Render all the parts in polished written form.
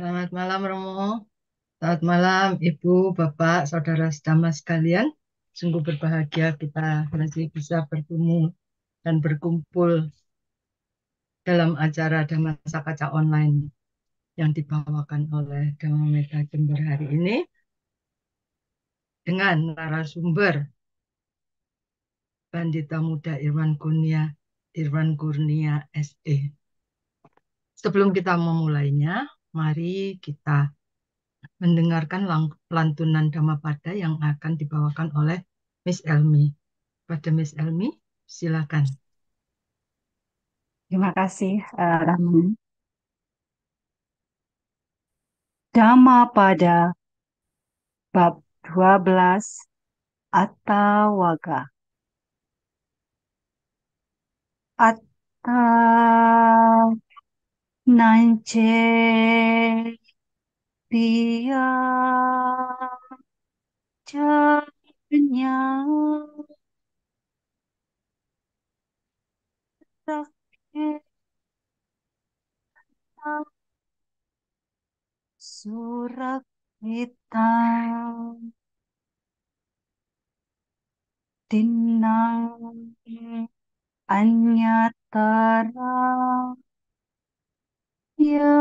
Selamat malam Romo. Selamat malam Ibu, Bapak, Saudara sedama sekalian. Sungguh berbahagia kita masih bisa bertemu dan berkumpul dalam acara Dhamma Sakaca Online yang dibawakan oleh Dhamma Meta Jember hari ini dengan narasumber Pandita Muda Irwan Kurnia SE. Sebelum kita memulainya, mari kita mendengarkan lantunan Dhammapada yang akan dibawakan oleh Miss Elmi. Pada Miss Elmi, silakan. Terima kasih, Rahman. Dhammapada bab 12 Attawagga. Atta nance piya janya raketa surakita tinang anyatara ya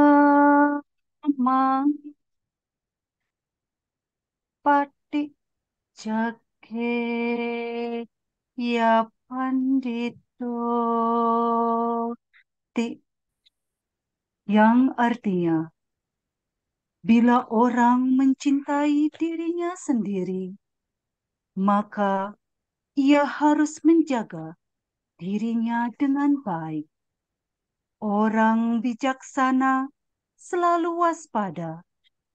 mang pati jage ya pandito ti yang artinya bila orang mencintai dirinya sendiri maka ia harus menjaga dirinya dengan baik. Orang bijaksana selalu waspada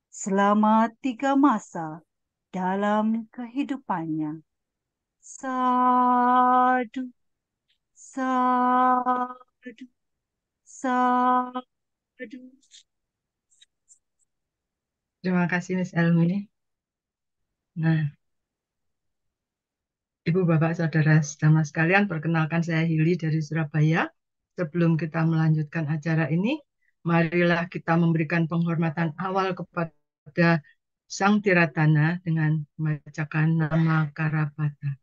selama 3 masa dalam kehidupannya. Sadu, sadu, sadu. Terima kasih Miss Elmi. Nah, Ibu, Bapak, Saudara sedama sekalian, perkenalkan saya Hili dari Surabaya. Sebelum kita melanjutkan acara ini, marilah kita memberikan penghormatan awal kepada Sang Tiratana dengan membacakan nama Karapata.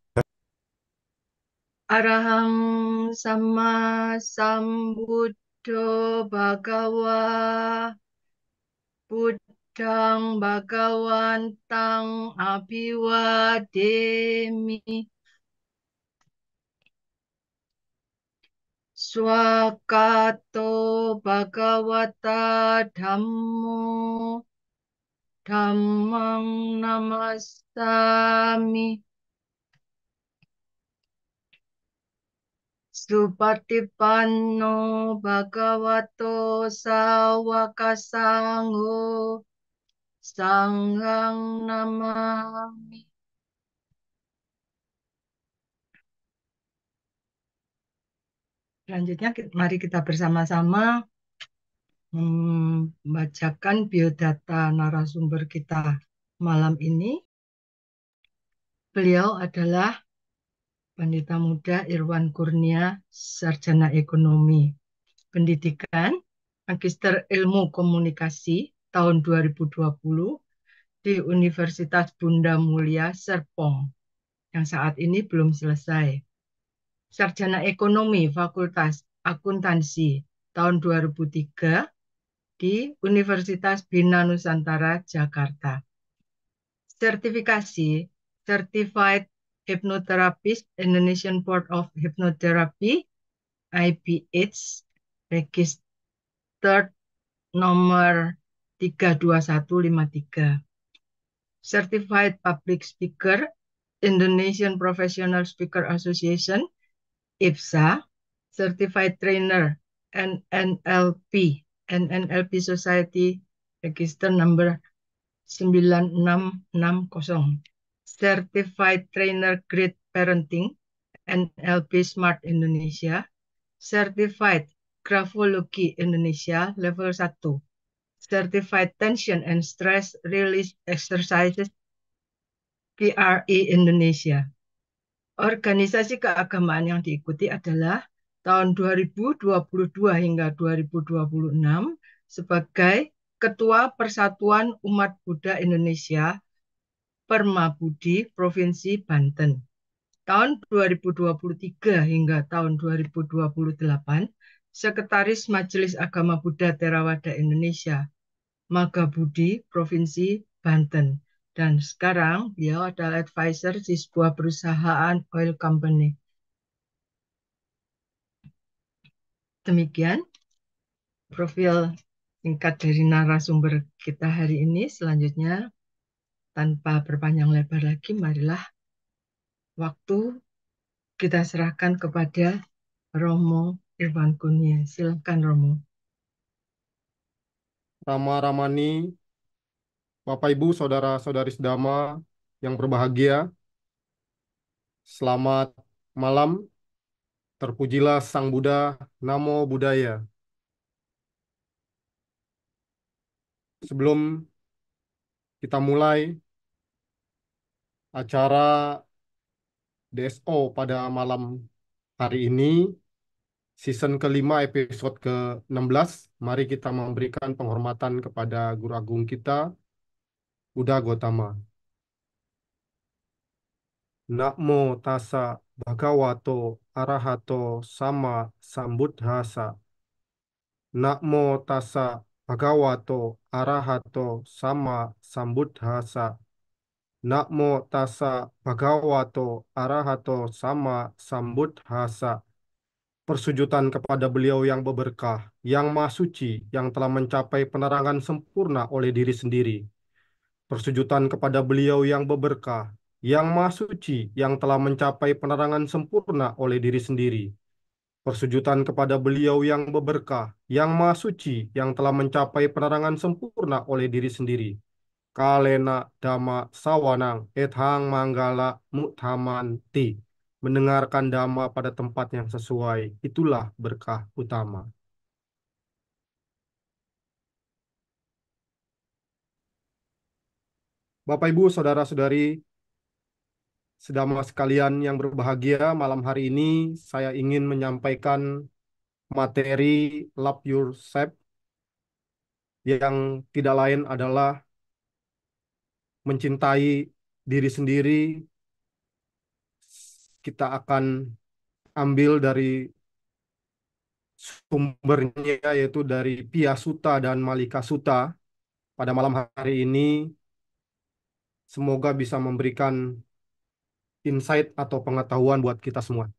Arahang sama sambuddho bhagawa buddhang bhagawantang abhiwademi swakato bhagawata dhammo dhammang namasami Supatipanno bhagavato sawaka sangho sanghang namami. Selanjutnya, mari kita bersama-sama membacakan biodata narasumber kita malam ini. Beliau adalah Pandita Muda Irwan Kurnia, Sarjana Ekonomi. Pendidikan, Magister Ilmu Komunikasi tahun 2020 di Universitas Bunda Mulia Serpong, yang saat ini belum selesai. Sarjana Ekonomi Fakultas Akuntansi tahun 2003 di Universitas Bina Nusantara, Jakarta. Sertifikasi Certified Hypnotherapist Indonesian Board of Hypnotherapy IBH Registered nomor 32153. Certified Public Speaker Indonesian Professional Speaker Association IPSA. Certified Trainer NNLP Society Register number 9660. Certified Trainer Great Parenting NLP Smart Indonesia. Certified Graphology Indonesia level 1. Certified Tension and Stress Release Exercises PRE Indonesia. Organisasi keagamaan yang diikuti adalah tahun 2022 hingga 2026 sebagai Ketua Persatuan Umat Buddha Indonesia, Permabudi, Provinsi Banten. Tahun 2023 hingga tahun 2028, Sekretaris Majelis Agama Buddha Theravada Indonesia, Magabudi, Provinsi Banten. Dan sekarang beliau adalah advisor di sebuah perusahaan oil company. Demikian profil singkat dari narasumber kita hari ini. Selanjutnya, tanpa berpanjang lebar lagi, marilah waktu kita serahkan kepada Romo Irfan Kurnia. Silakan Romo. Rama Ramani, Bapak Ibu, Saudara-saudari sedama yang berbahagia, selamat malam. Terpujilah Sang Buddha, Namo Buddhaya. Sebelum kita mulai acara DSO pada malam hari ini, season kelima episode ke-16, mari kita memberikan penghormatan kepada Guru Agung kita, Buddha Gotama. Namo tassa bhagavato arahato sama sambuddhassa. Namo tassa bhagavato arahato sama sambuddhassa. Namo tassa bhagavato arahato sama sambuddhassa. Persujudan kepada beliau yang berberkah, yang maha suci, yang telah mencapai penerangan sempurna oleh diri sendiri. Persujudan kepada beliau yang berberkah, yang maha suci, yang telah mencapai penerangan sempurna oleh diri sendiri. Persujudan kepada beliau yang berberkah, yang maha suci, yang telah mencapai penerangan sempurna oleh diri sendiri. Kalena dhamma sawanang ethang manggala mutamanti. Mendengarkan dhamma pada tempat yang sesuai, itulah berkah utama. Bapak Ibu, Saudara-saudari sedama sekalian yang berbahagia, malam hari ini saya ingin menyampaikan materi Love Yourself yang tidak lain adalah mencintai diri sendiri. Kita akan ambil dari sumbernya yaitu dari Pia Sutta dan Malika Sutta. Pada malam hari ini semoga bisa memberikan insight atau pengetahuan buat kita semua.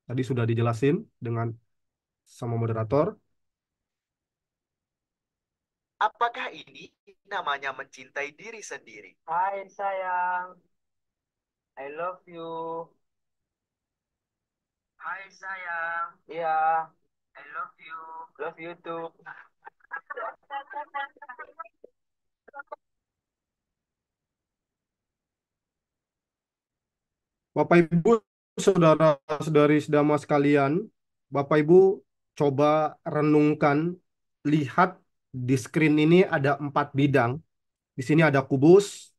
Tadi sudah dijelasin dengan sama moderator. Apakah ini namanya mencintai diri sendiri? Hai sayang, I love you. Hai sayang, Iya, I love you. love you too. Bapak Ibu, saudara-saudari sedama sekalian, Bapak Ibu coba renungkan, lihat di screen ini ada 4 bidang. Di sini ada kubus,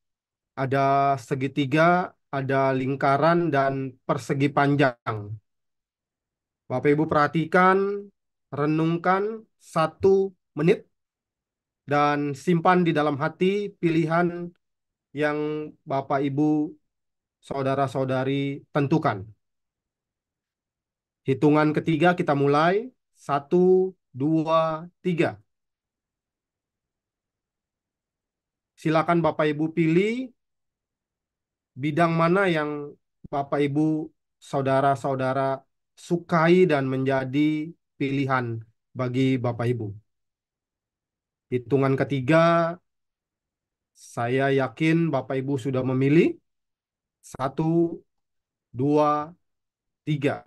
ada segitiga, ada lingkaran, dan persegi panjang. Bapak Ibu perhatikan, renungkan 1 menit, dan simpan di dalam hati pilihan yang Bapak Ibu saudara-saudari tentukan. Hitungan ketiga kita mulai. 1, 2, 3. Silakan Bapak Ibu pilih bidang mana yang Bapak Ibu saudara-saudara sukai dan menjadi pilihan bagi Bapak Ibu. Hitungan ketiga, saya yakin Bapak Ibu sudah memilih. 1, 2, 3.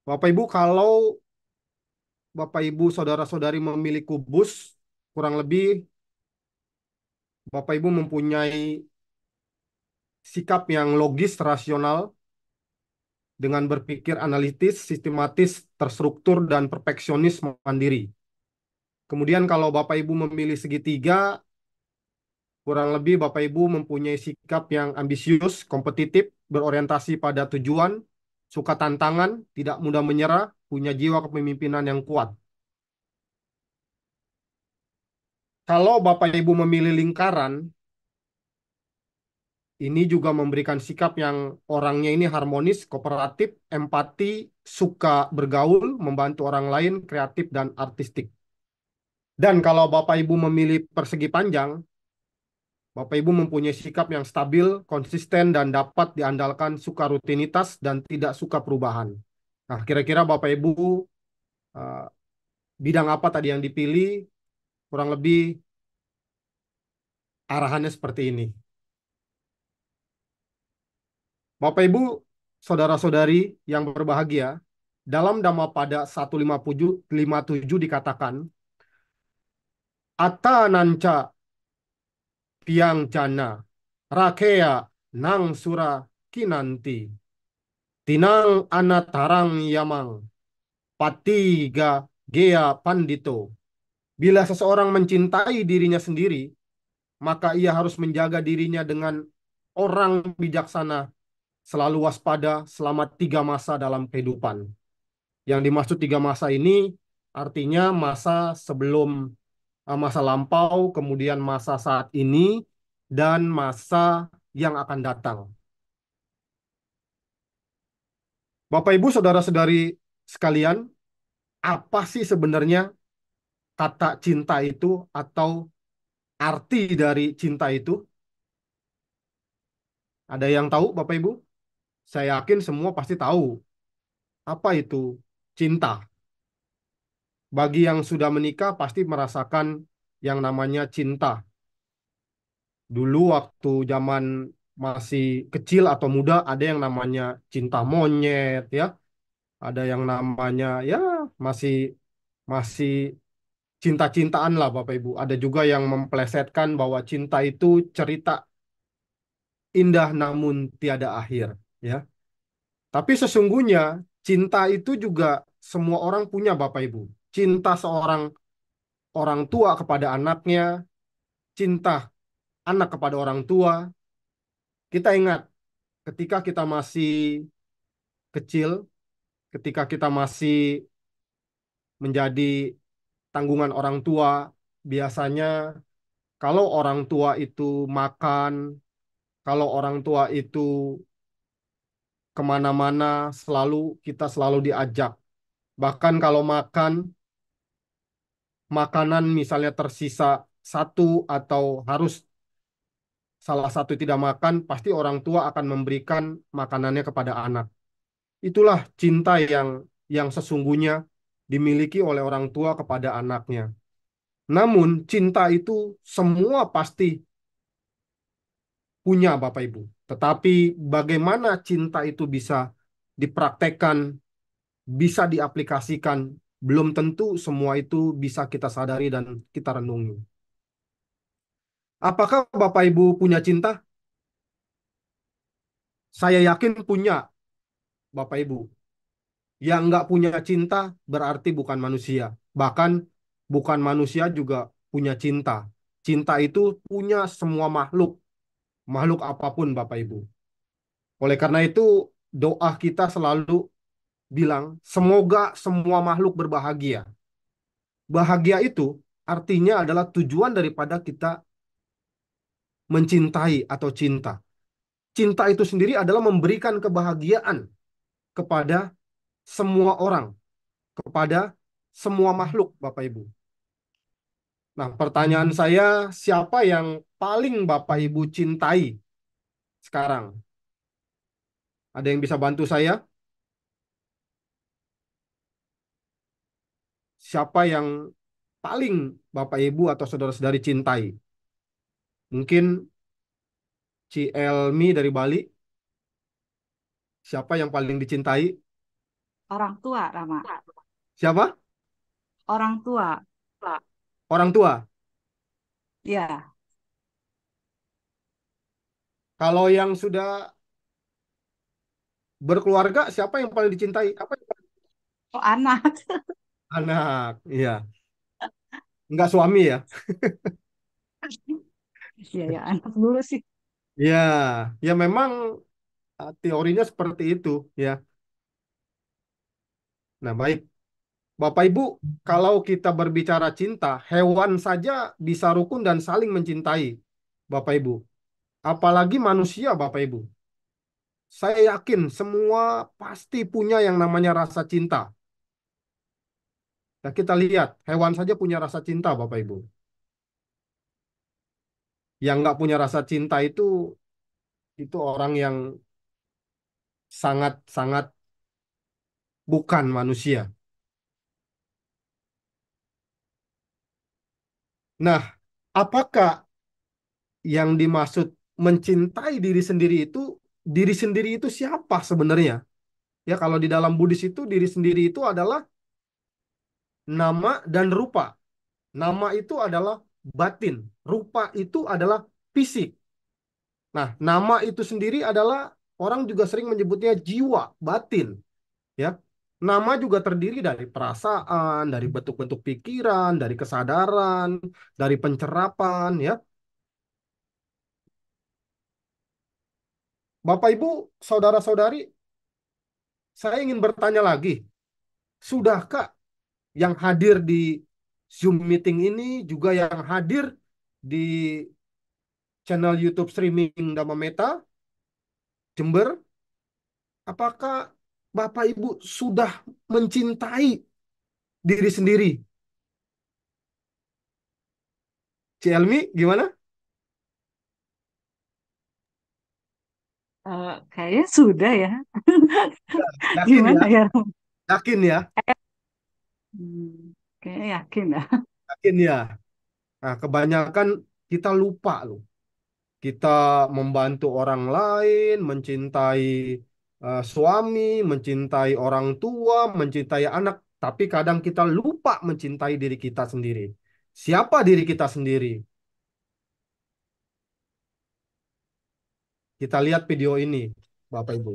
Bapak Ibu, kalau Bapak Ibu saudara-saudari memilih kubus, kurang lebih Bapak Ibu mempunyai sikap yang logis, rasional, dengan berpikir analitis, sistematis, terstruktur, dan perfeksionis mandiri. Kemudian kalau Bapak Ibu memilih segitiga, kurang lebih Bapak Ibu mempunyai sikap yang ambisius, kompetitif, berorientasi pada tujuan, suka tantangan, tidak mudah menyerah, punya jiwa kepemimpinan yang kuat. Kalau Bapak Ibu memilih lingkaran, ini juga memberikan sikap yang orangnya ini harmonis, kooperatif, empati, suka bergaul, membantu orang lain, kreatif, dan artistik. Dan kalau Bapak Ibu memilih persegi panjang, Bapak Ibu mempunyai sikap yang stabil, konsisten, dan dapat diandalkan, suka rutinitas, dan tidak suka perubahan. Nah, kira-kira Bapak Ibu eh, bidang apa tadi yang dipilih? Kurang lebih arahannya seperti ini. Bapak Ibu, saudara-saudari yang berbahagia, dalam Dhammapada 157 dikatakan, Atta nanca piang jana, rakea nang sura kinanti, tinang anatarang yamang, patiga gea pandito. Bila seseorang mencintai dirinya sendiri, maka ia harus menjaga dirinya dengan orang bijaksana, selalu waspada selama 3 masa dalam kehidupan. Yang dimaksud 3 masa ini artinya masa sebelum masa lampau, kemudian masa saat ini, dan masa yang akan datang. Bapak Ibu saudara-saudari sekalian, apa sih sebenarnya kata cinta itu atau arti dari cinta itu? Ada yang tahu Bapak Ibu? Saya yakin semua pasti tahu apa itu cinta. Bagi yang sudah menikah pasti merasakan yang namanya cinta. Dulu waktu zaman masih kecil atau muda ada yang namanya cinta monyet ya, ada yang namanya ya masih masih cinta-cintaan lah Bapak Ibu. Ada juga yang memplesetkan bahwa cinta itu cerita indah namun tiada akhir ya. Tapi sesungguhnya cinta itu juga semua orang punya Bapak Ibu. Cinta seorang orang tua kepada anaknya, cinta anak kepada orang tua. Kita ingat ketika kita masih kecil, ketika kita masih menjadi tanggungan orang tua, biasanya kalau orang tua itu makan, kalau orang tua itu kemana-mana, kita selalu diajak. Bahkan kalau makan, makanan misalnya tersisa satu atau harus salah satu tidak makan, pasti orang tua akan memberikan makanannya kepada anak. Itulah cinta yang sesungguhnya dimiliki oleh orang tua kepada anaknya. Namun cinta itu semua pasti punya Bapak Ibu. Tetapi bagaimana cinta itu bisa dipraktekkan, bisa diaplikasikan, belum tentu semua itu bisa kita sadari dan kita renungi. Apakah Bapak Ibu punya cinta? Saya yakin punya Bapak Ibu. Yang nggak punya cinta berarti bukan manusia. Bahkan bukan manusia juga punya cinta. Cinta itu punya semua makhluk, makhluk apapun Bapak Ibu. Oleh karena itu, doa kita selalu bilang, semoga semua makhluk berbahagia. Bahagia itu artinya adalah tujuan daripada kita mencintai atau cinta. Cinta itu sendiri adalah memberikan kebahagiaan kepada semua orang, kepada semua makhluk, Bapak Ibu. Nah, pertanyaan saya, siapa yang paling Bapak Ibu cintai sekarang? Ada yang bisa bantu saya? Siapa yang paling Bapak Ibu atau saudara-saudari cintai? Mungkin Ci Elmi dari Bali, siapa yang paling dicintai? Orang tua, Rama. Siapa? Orang tua. Orang tua. Ya. Kalau yang sudah berkeluarga, siapa yang paling dicintai? Oh, anak. Anak, iya. Enggak suami ya? Iya, ya, anak dulu sih. Ya, ya memang teorinya seperti itu ya. Nah, baik. Bapak Ibu, kalau kita berbicara cinta, hewan saja bisa rukun dan saling mencintai, Bapak Ibu. Apalagi manusia, Bapak Ibu. Saya yakin semua pasti punya yang namanya rasa cinta. Nah, kita lihat, hewan saja punya rasa cinta, Bapak Ibu. Yang nggak punya rasa cinta itu orang yang sangat-sangat bukan manusia. Nah, apakah yang dimaksud mencintai diri sendiri itu siapa sebenarnya? Ya, kalau di dalam Buddhis itu diri sendiri itu adalah nama dan rupa. Nama itu adalah batin, rupa itu adalah fisik. Nah, nama itu sendiri adalah orang juga sering menyebutnya jiwa, batin, ya. Nama juga terdiri dari perasaan, dari bentuk-bentuk pikiran, dari kesadaran, dari pencerapan, ya. Bapak Ibu, saudara-saudari, saya ingin bertanya lagi, sudahkah yang hadir di Zoom meeting ini juga yang hadir di channel YouTube streaming Dhamma Meta Jember, apakah Bapak Ibu sudah mencintai diri sendiri? Cielmi, gimana? Kayaknya sudah ya. Yakin Gimana ya? ya? Yakin ya? Kayaknya yakin ya. Yakin ya? Nah, kebanyakan kita lupa loh. Kita membantu orang lain, mencintai suami, mencintai orang tua, mencintai anak, tapi kadang kita lupa mencintai diri kita sendiri. Siapa diri kita sendiri? Kita lihat video ini, Bapak Ibu.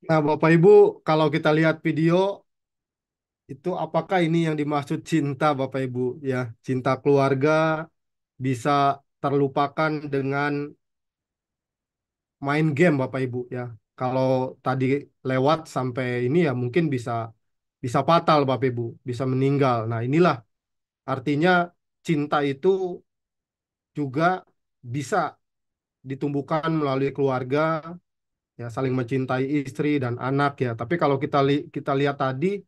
Nah, Bapak Ibu, kalau kita lihat video itu apakah ini yang dimaksud cinta, Bapak Ibu, ya? Cinta keluarga bisa terlupakan dengan main game, Bapak Ibu, ya. Kalau tadi lewat sampai ini ya mungkin bisa bisa fatal, Bapak Ibu, bisa meninggal. Nah, inilah artinya cinta itu juga bisa ditumbuhkan melalui keluarga, ya, saling mencintai istri dan anak, ya. Tapi kalau kita lihat tadi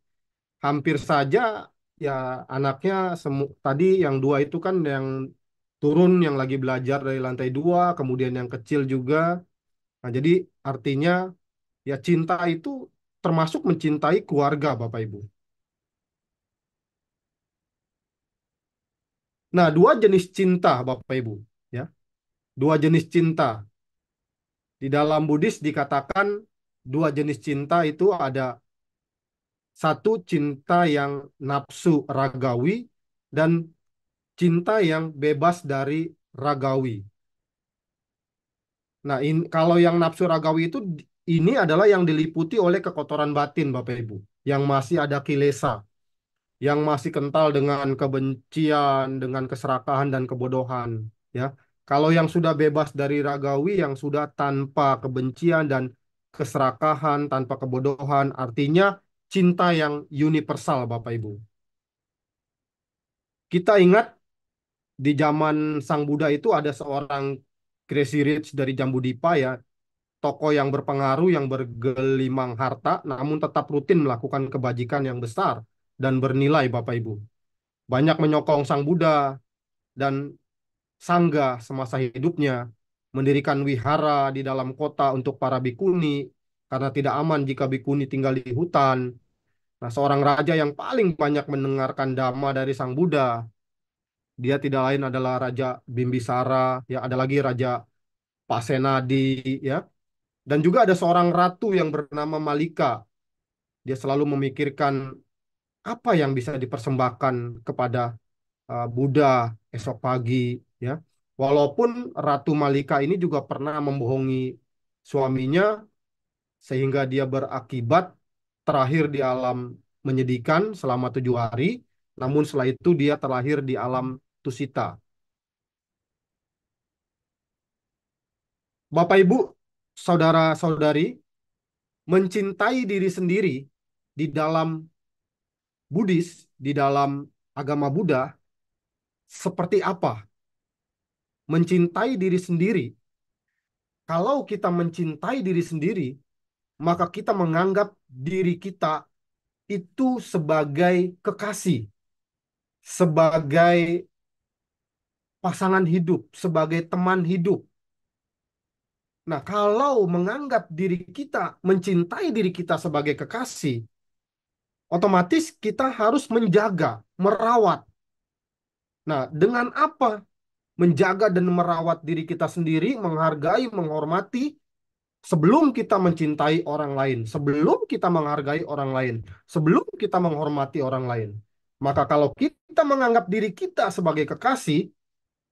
hampir saja ya anaknya tadi yang dua itu kan yang turun yang lagi belajar dari lantai dua, kemudian yang kecil juga. Nah, jadi artinya ya cinta itu termasuk mencintai keluarga Bapak Ibu. Nah, dua jenis cinta Bapak Ibu, ya. Dua jenis cinta. Di dalam Buddhis dikatakan dua jenis cinta itu ada satu cinta yang nafsu ragawi dan cinta yang bebas dari ragawi. Nah, kalau yang nafsu ragawi itu ini adalah yang diliputi oleh kekotoran batin Bapak Ibu, yang masih ada kilesa, yang masih kental dengan kebencian, dengan keserakahan dan kebodohan, ya. Kalau yang sudah bebas dari ragawi, yang sudah tanpa kebencian dan keserakahan, tanpa kebodohan, artinya cinta yang universal, Bapak Ibu. Kita ingat di zaman Sang Buddha itu ada seorang Crazy Rich dari Jambudipa, ya, tokoh yang berpengaruh, yang bergelimang harta, namun tetap rutin melakukan kebajikan yang besar dan bernilai, Bapak Ibu. Banyak menyokong Sang Buddha dan Sangga semasa hidupnya, mendirikan wihara di dalam kota untuk para bikuni, karena tidak aman jika bikuni tinggal di hutan. Nah, seorang raja yang paling banyak mendengarkan dhamma dari Sang Buddha, dia tidak lain adalah Raja Bimbisara, ya ada lagi Raja Pasenadi, ya. Dan juga ada seorang ratu yang bernama Malika. Dia selalu memikirkan apa yang bisa dipersembahkan kepada Buddha esok pagi, ya. Walaupun Ratu Malika ini juga pernah membohongi suaminya sehingga dia berakibat terakhir di alam menyedihkan selama 7 hari, namun setelah itu dia terlahir di alam Tusita. Bapak Ibu, saudara-saudari, mencintai diri sendiri di dalam Buddhis, di dalam agama Buddha, seperti apa? Mencintai diri sendiri. Kalau kita mencintai diri sendiri, maka kita menganggap diri kita itu sebagai kekasih, sebagai pasangan hidup, sebagai teman hidup. Nah, kalau menganggap diri kita, mencintai diri kita sebagai kekasih, otomatis kita harus menjaga, merawat. Nah, dengan apa menjaga dan merawat diri kita sendiri, menghargai, menghormati, sebelum kita mencintai orang lain, sebelum kita menghargai orang lain, sebelum kita menghormati orang lain. Maka kalau kita menganggap diri kita sebagai kekasih,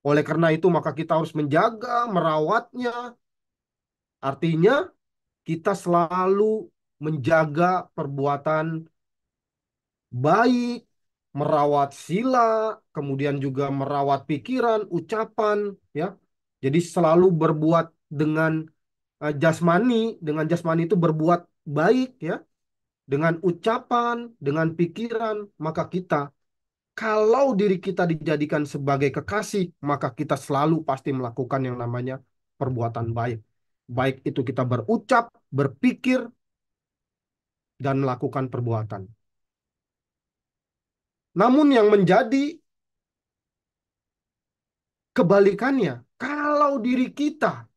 oleh karena itu maka kita harus menjaga, merawatnya. Artinya kita selalu menjaga perbuatan baik, merawat sila, kemudian juga merawat pikiran, ucapan, ya. Jadi selalu berbuat dengan jasmani, dengan jasmani itu berbuat baik, ya, dengan ucapan, dengan pikiran, maka kita, kalau diri kita dijadikan sebagai kekasih, maka kita selalu pasti melakukan yang namanya perbuatan baik. Baik itu kita berucap, berpikir, dan melakukan perbuatan. Namun yang menjadi kebalikannya, kalau diri kita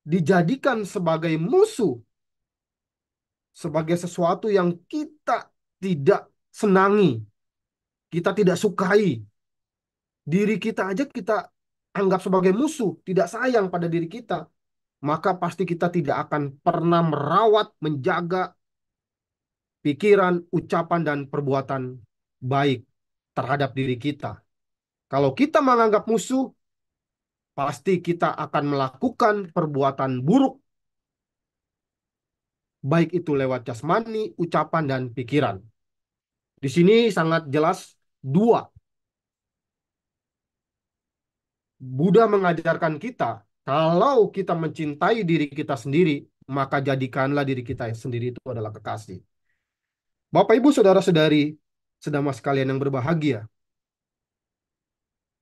dijadikan sebagai musuh, sebagai sesuatu yang kita tidak senangi, kita tidak sukai, diri kita aja kita anggap sebagai musuh, tidak sayang pada diri kita, maka pasti kita tidak akan pernah merawat, menjaga pikiran, ucapan, dan perbuatan baik terhadap diri kita. Kalau kita menganggap musuh, pasti kita akan melakukan perbuatan buruk, baik itu lewat jasmani, ucapan, dan pikiran. Di sini sangat jelas dua. Buddha mengajarkan kita, kalau kita mencintai diri kita sendiri, maka jadikanlah diri kita sendiri itu adalah kekasih. Bapak, Ibu, Saudara-saudari, sedama sekalian yang berbahagia,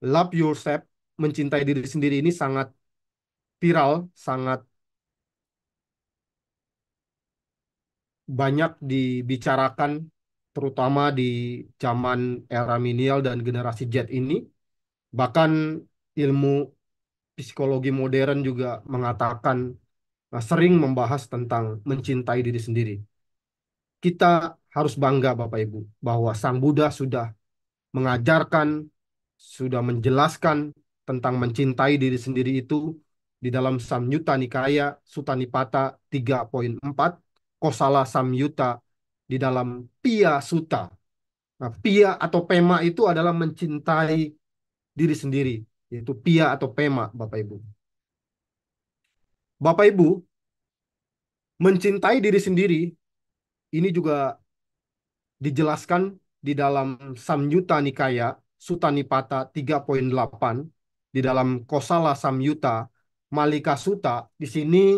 love yourself, mencintai diri sendiri ini sangat viral, sangat banyak dibicarakan terutama di zaman era milenial dan generasi Z ini. Bahkan ilmu psikologi modern juga mengatakan, sering membahas tentang mencintai diri sendiri. Kita harus bangga Bapak Ibu bahwa Sang Buddha sudah mengajarkan, sudah menjelaskan tentang mencintai diri sendiri itu di dalam Samyutta Nikaya Sutta Nipata 3.4, Kosala Samyutta di dalam Piya Sutta. Nah, Piya atau Pema itu adalah mencintai diri sendiri, yaitu Piya atau Pema, Bapak Ibu. Bapak Ibu, mencintai diri sendiri ini juga dijelaskan di dalam Samyutta Nikaya Sutta Nipata 3.8, di dalam Kosala Samyutta Malika Sutta. Di sini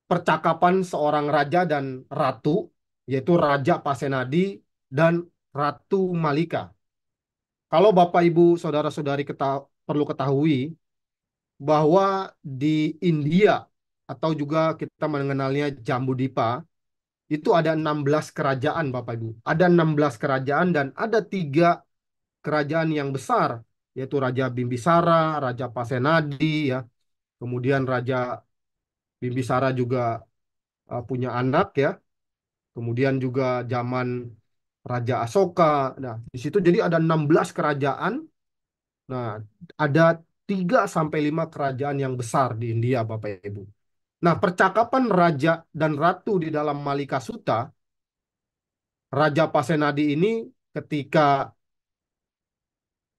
percakapan seorang raja dan ratu, yaitu Raja Pasenadi dan Ratu Malika. Kalau Bapak Ibu saudara-saudari perlu ketahui bahwa di India atau juga kita mengenalnya Jambudipa, itu ada 16 kerajaan Bapak Ibu. Ada 16 kerajaan dan ada 3 kerajaan yang besar, yaitu Raja Bimbisara, Raja Pasenadi, ya. Kemudian Raja Bimbisara juga punya anak, ya. Kemudian juga zaman Raja Asoka. Nah, di situ jadi ada 16 kerajaan. Nah, ada 3 sampai 5 kerajaan yang besar di India, Bapak Ibu. Nah, percakapan raja dan ratu di dalam Malika Sutta, Raja Pasenadi ini ketika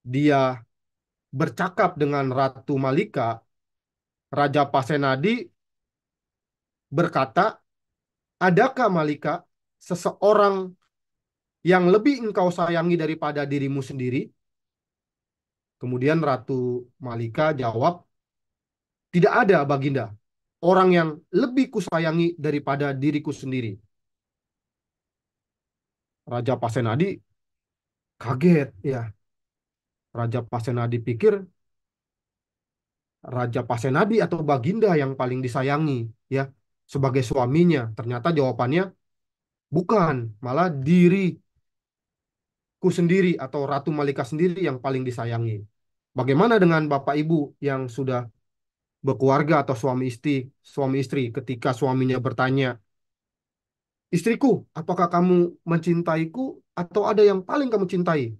dia bercakap dengan Ratu Malika, Raja Pasenadi berkata, "Adakah Malika seseorang yang lebih engkau sayangi daripada dirimu sendiri?" Kemudian Ratu Malika jawab, "Tidak ada, Baginda, orang yang lebih kusayangi daripada diriku sendiri." Raja Pasenadi kaget, ya. Raja Pasenadi pikir Raja Pasenadi atau Baginda yang paling disayangi, ya, sebagai suaminya. Ternyata jawabannya bukan, malah diriku sendiri atau Ratu Malika sendiri yang paling disayangi. Bagaimana dengan Bapak Ibu yang sudah berkeluarga atau suami istri ketika suaminya bertanya, "Istriku, apakah kamu mencintaiku atau ada yang paling kamu cintai?"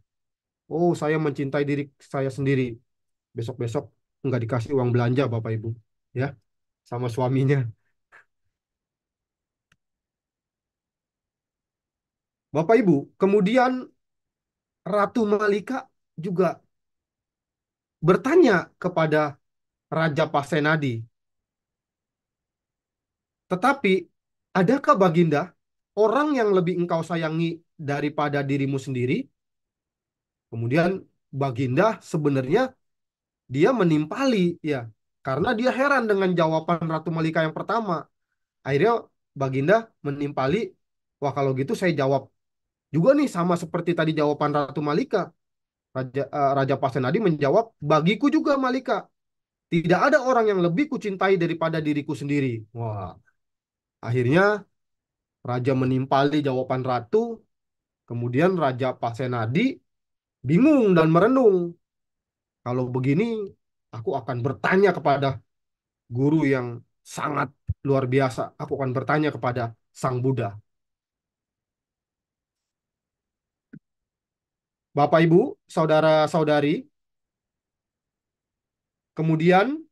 "Oh, saya mencintai diri saya sendiri." Besok-besok nggak dikasih uang belanja Bapak Ibu, ya, sama suaminya. Bapak Ibu, kemudian Ratu Malika juga bertanya kepada Raja Pasenadi, "Tetapi, adakah Baginda orang yang lebih engkau sayangi daripada dirimu sendiri?" Kemudian Baginda sebenarnya dia menimpali, ya, karena dia heran dengan jawaban Ratu Malika yang pertama. Akhirnya Baginda menimpali, "Wah, kalau gitu saya jawab juga nih sama seperti tadi jawaban Ratu Malika." Raja Pasenadi menjawab, "Bagiku juga Malika, tidak ada orang yang lebih kucintai daripada diriku sendiri." Wah, akhirnya Raja menimpali jawaban Ratu. Kemudian Raja Pasenadi bingung dan merenung. Kalau begini, aku akan bertanya kepada guru yang sangat luar biasa. Aku akan bertanya kepada Sang Buddha. Bapak, Ibu, saudara-saudari, kemudian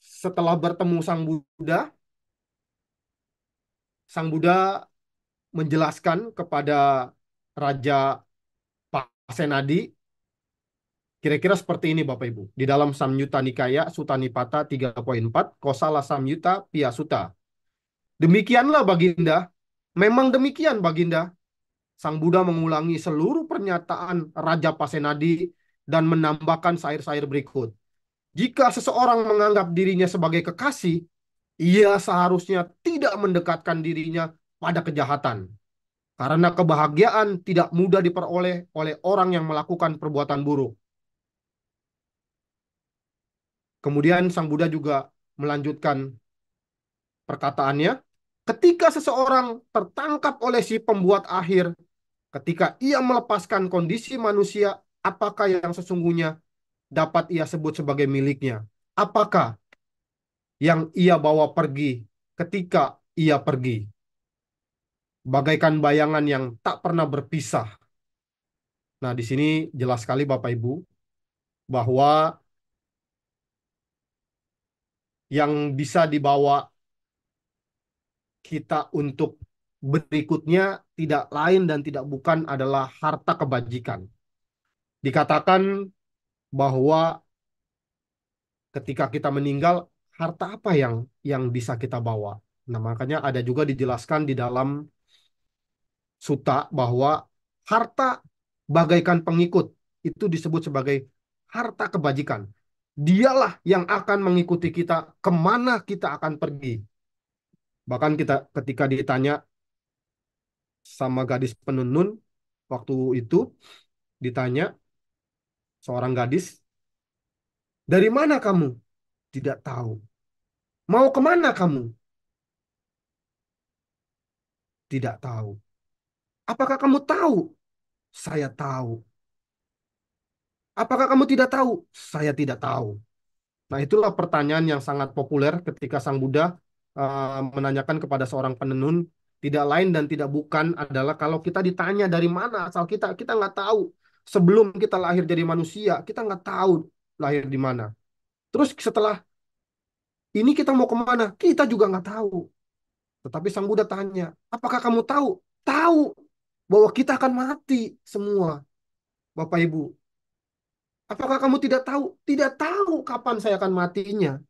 setelah bertemu Sang Buddha menjelaskan kepada Raja Pasenadi kira-kira seperti ini Bapak Ibu. Di dalam Samyutta Nikaya Sutta Nipata 3.4, Kosala Samyutta Piya Sutta. "Demikianlah Baginda, memang demikian Baginda." Sang Buddha mengulangi seluruh pernyataan Raja Pasenadi dan menambahkan syair-syair berikut. "Jika seseorang menganggap dirinya sebagai kekasih, ia seharusnya tidak mendekatkan dirinya pada kejahatan. Karena kebahagiaan tidak mudah diperoleh oleh orang yang melakukan perbuatan buruk." Kemudian Sang Buddha juga melanjutkan perkataannya, Ketika seseorang tertangkap oleh si pembuat akhir, ketika ia melepaskan kondisi manusia, apakah yang sesungguhnya dapat ia sebut sebagai miliknya? Apakah yang ia bawa pergi ketika ia pergi? Bagaikan bayangan yang tak pernah berpisah. Nah, di sini jelas sekali Bapak Ibu bahwa yang bisa dibawa kita untuk berikutnya tidak lain dan tidak bukan adalah harta kebajikan. Dikatakan bahwa ketika kita meninggal, harta apa yang bisa kita bawa? Nah, makanya ada juga dijelaskan di dalam suta bahwa harta bagaikan pengikut itu disebut sebagai harta kebajikan. Dialah yang akan mengikuti kita kemana kita akan pergi. Bahkan kita ketika ditanya sama gadis penenun waktu itu ditanya seorang gadis, dari mana kamu? Tidak tahu. Mau kemana kamu? Tidak tahu. Apakah kamu tahu? Saya tahu. Apakah kamu tidak tahu? Saya tidak tahu. Nah, itulah pertanyaan yang sangat populer ketika Sang Buddha menanyakan kepada seorang penenun, tidak lain dan tidak bukan adalah kalau kita ditanya dari mana asal kita, kita nggak tahu. Sebelum kita lahir jadi manusia, kita nggak tahu lahir di mana. Terus setelah ini kita mau kemana? Kita juga nggak tahu. Tetapi Sang Buddha tanya, apakah kamu tahu? Tahu bahwa kita akan mati semua, Bapak Ibu. Apakah kamu tidak tahu? Tidak tahu kapan saya akan matinya.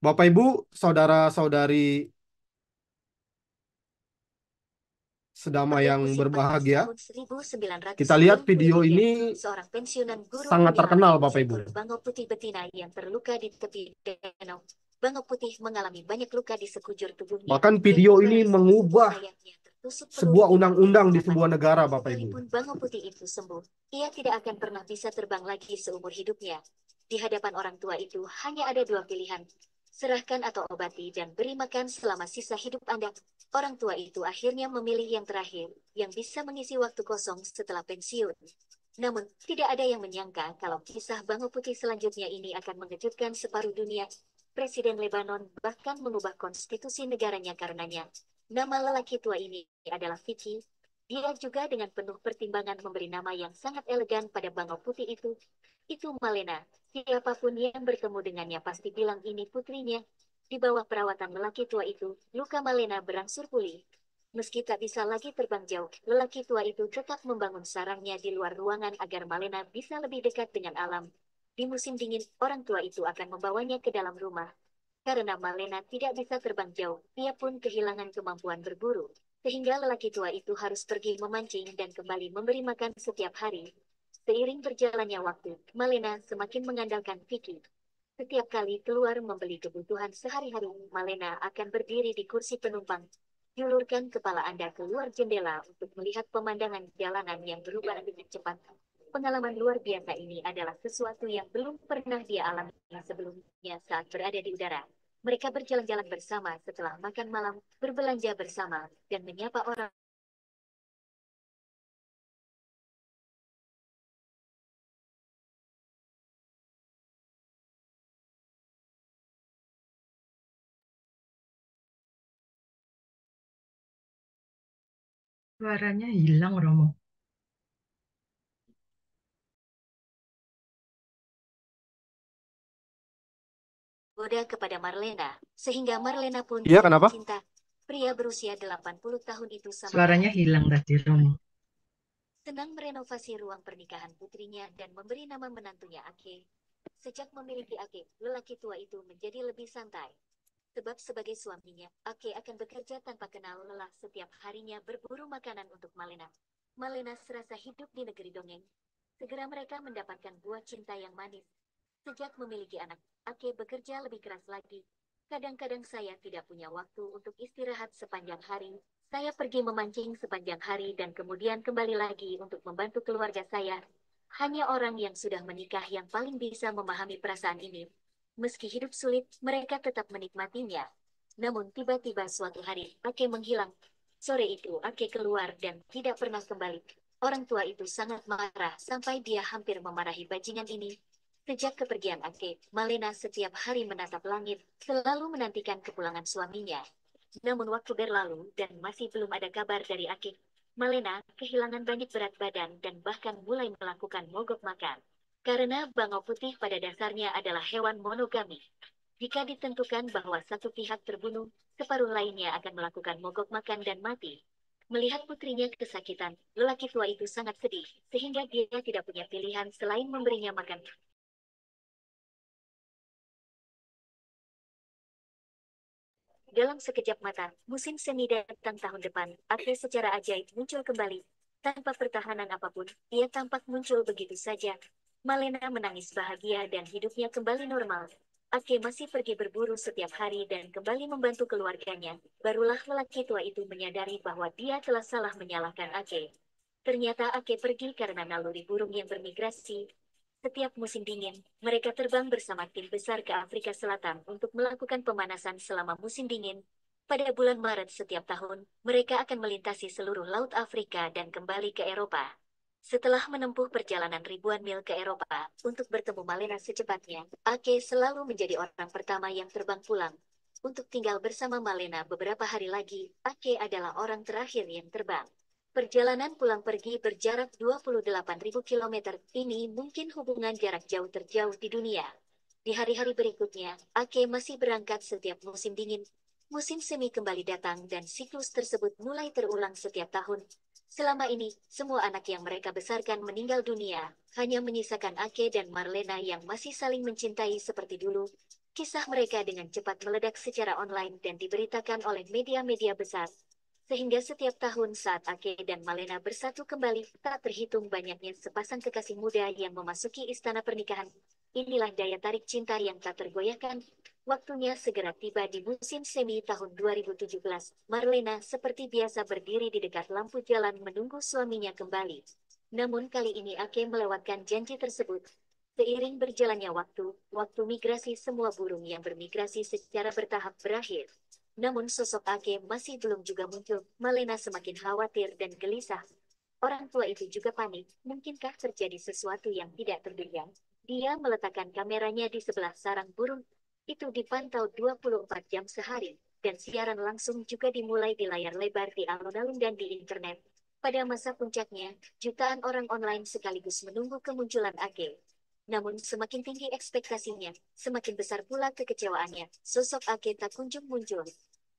Bapak Ibu, saudara-saudari sedama yang berbahagia, kita lihat video ini seorang pensiunan guru sangat terkenal, Bapak Ibu. Bangau putih betina yang terluka di tepi danau. Bangau putih mengalami banyak luka di sekujur tubuhnya. Bahkan video ini mengubah sebuah undang-undang di sebuah negara, Bapak Ibu. Sekalipun Bangau putih itu sembuh, ia tidak akan pernah bisa terbang lagi seumur hidupnya. Di hadapan orang tua itu hanya ada dua pilihan. Serahkan atau obati dan beri makan selama sisa hidup Anda. Orang tua itu akhirnya memilih yang terakhir, yang bisa mengisi waktu kosong setelah pensiun. Namun, tidak ada yang menyangka kalau kisah Bangau Putih selanjutnya ini akan mengejutkan separuh dunia. Presiden Lebanon bahkan mengubah konstitusi negaranya karenanya. Nama lelaki tua ini adalah Vicky. Dia juga dengan penuh pertimbangan memberi nama yang sangat elegan pada Bangau Putih itu. Itu Malena. Siapapun yang bertemu dengannya pasti bilang ini putrinya. Di bawah perawatan lelaki tua itu, luka Malena berangsur pulih. Meski tak bisa lagi terbang jauh, lelaki tua itu tetap membangun sarangnya di luar ruangan agar Malena bisa lebih dekat dengan alam. Di musim dingin, orang tua itu akan membawanya ke dalam rumah. Karena Malena tidak bisa terbang jauh, ia pun kehilangan kemampuan berburu. Sehingga lelaki tua itu harus pergi memancing dan kembali memberi makan setiap hari. Seiring berjalannya waktu, Malena semakin mengandalkan Vicky. Setiap kali keluar membeli kebutuhan sehari-hari, Malena akan berdiri di kursi penumpang. Julurkan kepala Anda keluar jendela untuk melihat pemandangan jalanan yang berubah dengan cepat. Pengalaman luar biasa ini adalah sesuatu yang belum pernah dia alami sebelumnya saat berada di udara. Mereka berjalan-jalan bersama setelah makan malam, berbelanja bersama, dan menyapa orang. Suaranya hilang, Romo. Goda kepada Marlena, sehingga Marlena pun Iya, kenapa? cinta. Pria berusia 80 tahun itu sama Suaranya hilang tadi, Romo. senang merenovasi ruang pernikahan putrinya dan memberi nama menantunya Ake. Sejak memiliki Ake, lelaki tua itu menjadi lebih santai. Sebab sebagai suaminya, Ake akan bekerja tanpa kenal lelah setiap harinya berburu makanan untuk Malena. Malena serasa hidup di negeri dongeng. Segera mereka mendapatkan buah cinta yang manis. Sejak memiliki anak, Ake bekerja lebih keras lagi. Kadang-kadang saya tidak punya waktu untuk istirahat sepanjang hari. Saya pergi memancing sepanjang hari dan kemudian kembali lagi untuk membantu keluarga saya. Hanya orang yang sudah menikah yang paling bisa memahami perasaan ini. Meski hidup sulit, mereka tetap menikmatinya. Namun tiba-tiba suatu hari, Ake menghilang. Sore itu, Ake keluar dan tidak pernah kembali. Orang tua itu sangat marah sampai dia hampir memarahi bajingan ini. Sejak kepergian Ake, Malena setiap hari menatap langit, selalu menantikan kepulangan suaminya. Namun waktu berlalu dan masih belum ada kabar dari Ake. Malena kehilangan banyak berat badan dan bahkan mulai melakukan mogok makan. Karena bangau putih pada dasarnya adalah hewan monogami. Jika ditentukan bahwa satu pihak terbunuh, separuh lainnya akan melakukan mogok makan dan mati. Melihat putrinya kesakitan, lelaki tua itu sangat sedih, sehingga dia tidak punya pilihan selain memberinya makan. Dalam sekejap mata, musim semi datang tahun depan, Ake secara ajaib muncul kembali. Tanpa pertahanan apapun, ia tampak muncul begitu saja. Malena menangis bahagia dan hidupnya kembali normal. Ake masih pergi berburu setiap hari dan kembali membantu keluarganya. Barulah lelaki tua itu menyadari bahwa dia telah salah menyalahkan Ake. Ternyata Ake pergi karena naluri burung yang bermigrasi. Setiap musim dingin, mereka terbang bersama tim besar ke Afrika Selatan untuk melakukan pemanasan selama musim dingin. Pada bulan Maret setiap tahun, mereka akan melintasi seluruh Laut Afrika dan kembali ke Eropa. Setelah menempuh perjalanan ribuan mil ke Eropa untuk bertemu Malena secepatnya, Ake selalu menjadi orang pertama yang terbang pulang. Untuk tinggal bersama Malena beberapa hari lagi, Ake adalah orang terakhir yang terbang. Perjalanan pulang pergi berjarak 28.000 km. Ini mungkin hubungan jarak jauh terjauh di dunia. Di hari-hari berikutnya, Ake masih berangkat setiap musim dingin. Musim semi kembali datang dan siklus tersebut mulai terulang setiap tahun. Selama ini, semua anak yang mereka besarkan meninggal dunia, hanya menyisakan Ake dan Marlena yang masih saling mencintai seperti dulu. Kisah mereka dengan cepat meledak secara online dan diberitakan oleh media-media besar. Sehingga setiap tahun saat Ake dan Malena bersatu kembali, tak terhitung banyaknya sepasang kekasih muda yang memasuki istana pernikahan. Inilah daya tarik cinta yang tak tergoyahkan. Waktunya segera tiba di musim semi tahun 2017. Marlena seperti biasa berdiri di dekat lampu jalan menunggu suaminya kembali. Namun kali ini Ake melewatkan janji tersebut. Seiring berjalannya waktu migrasi semua burung yang bermigrasi secara bertahap berakhir. Namun sosok Ake masih belum juga muncul. Malena semakin khawatir dan gelisah. Orang tua itu juga panik. Mungkinkah terjadi sesuatu yang tidak terduga? Dia meletakkan kameranya di sebelah sarang burung. Itu dipantau 24 jam sehari. Dan siaran langsung juga dimulai di layar lebar di alun-alun dan di internet. Pada masa puncaknya, jutaan orang online sekaligus menunggu kemunculan Ake. Namun semakin tinggi ekspektasinya, semakin besar pula kekecewaannya. Sosok Ake tak kunjung muncul.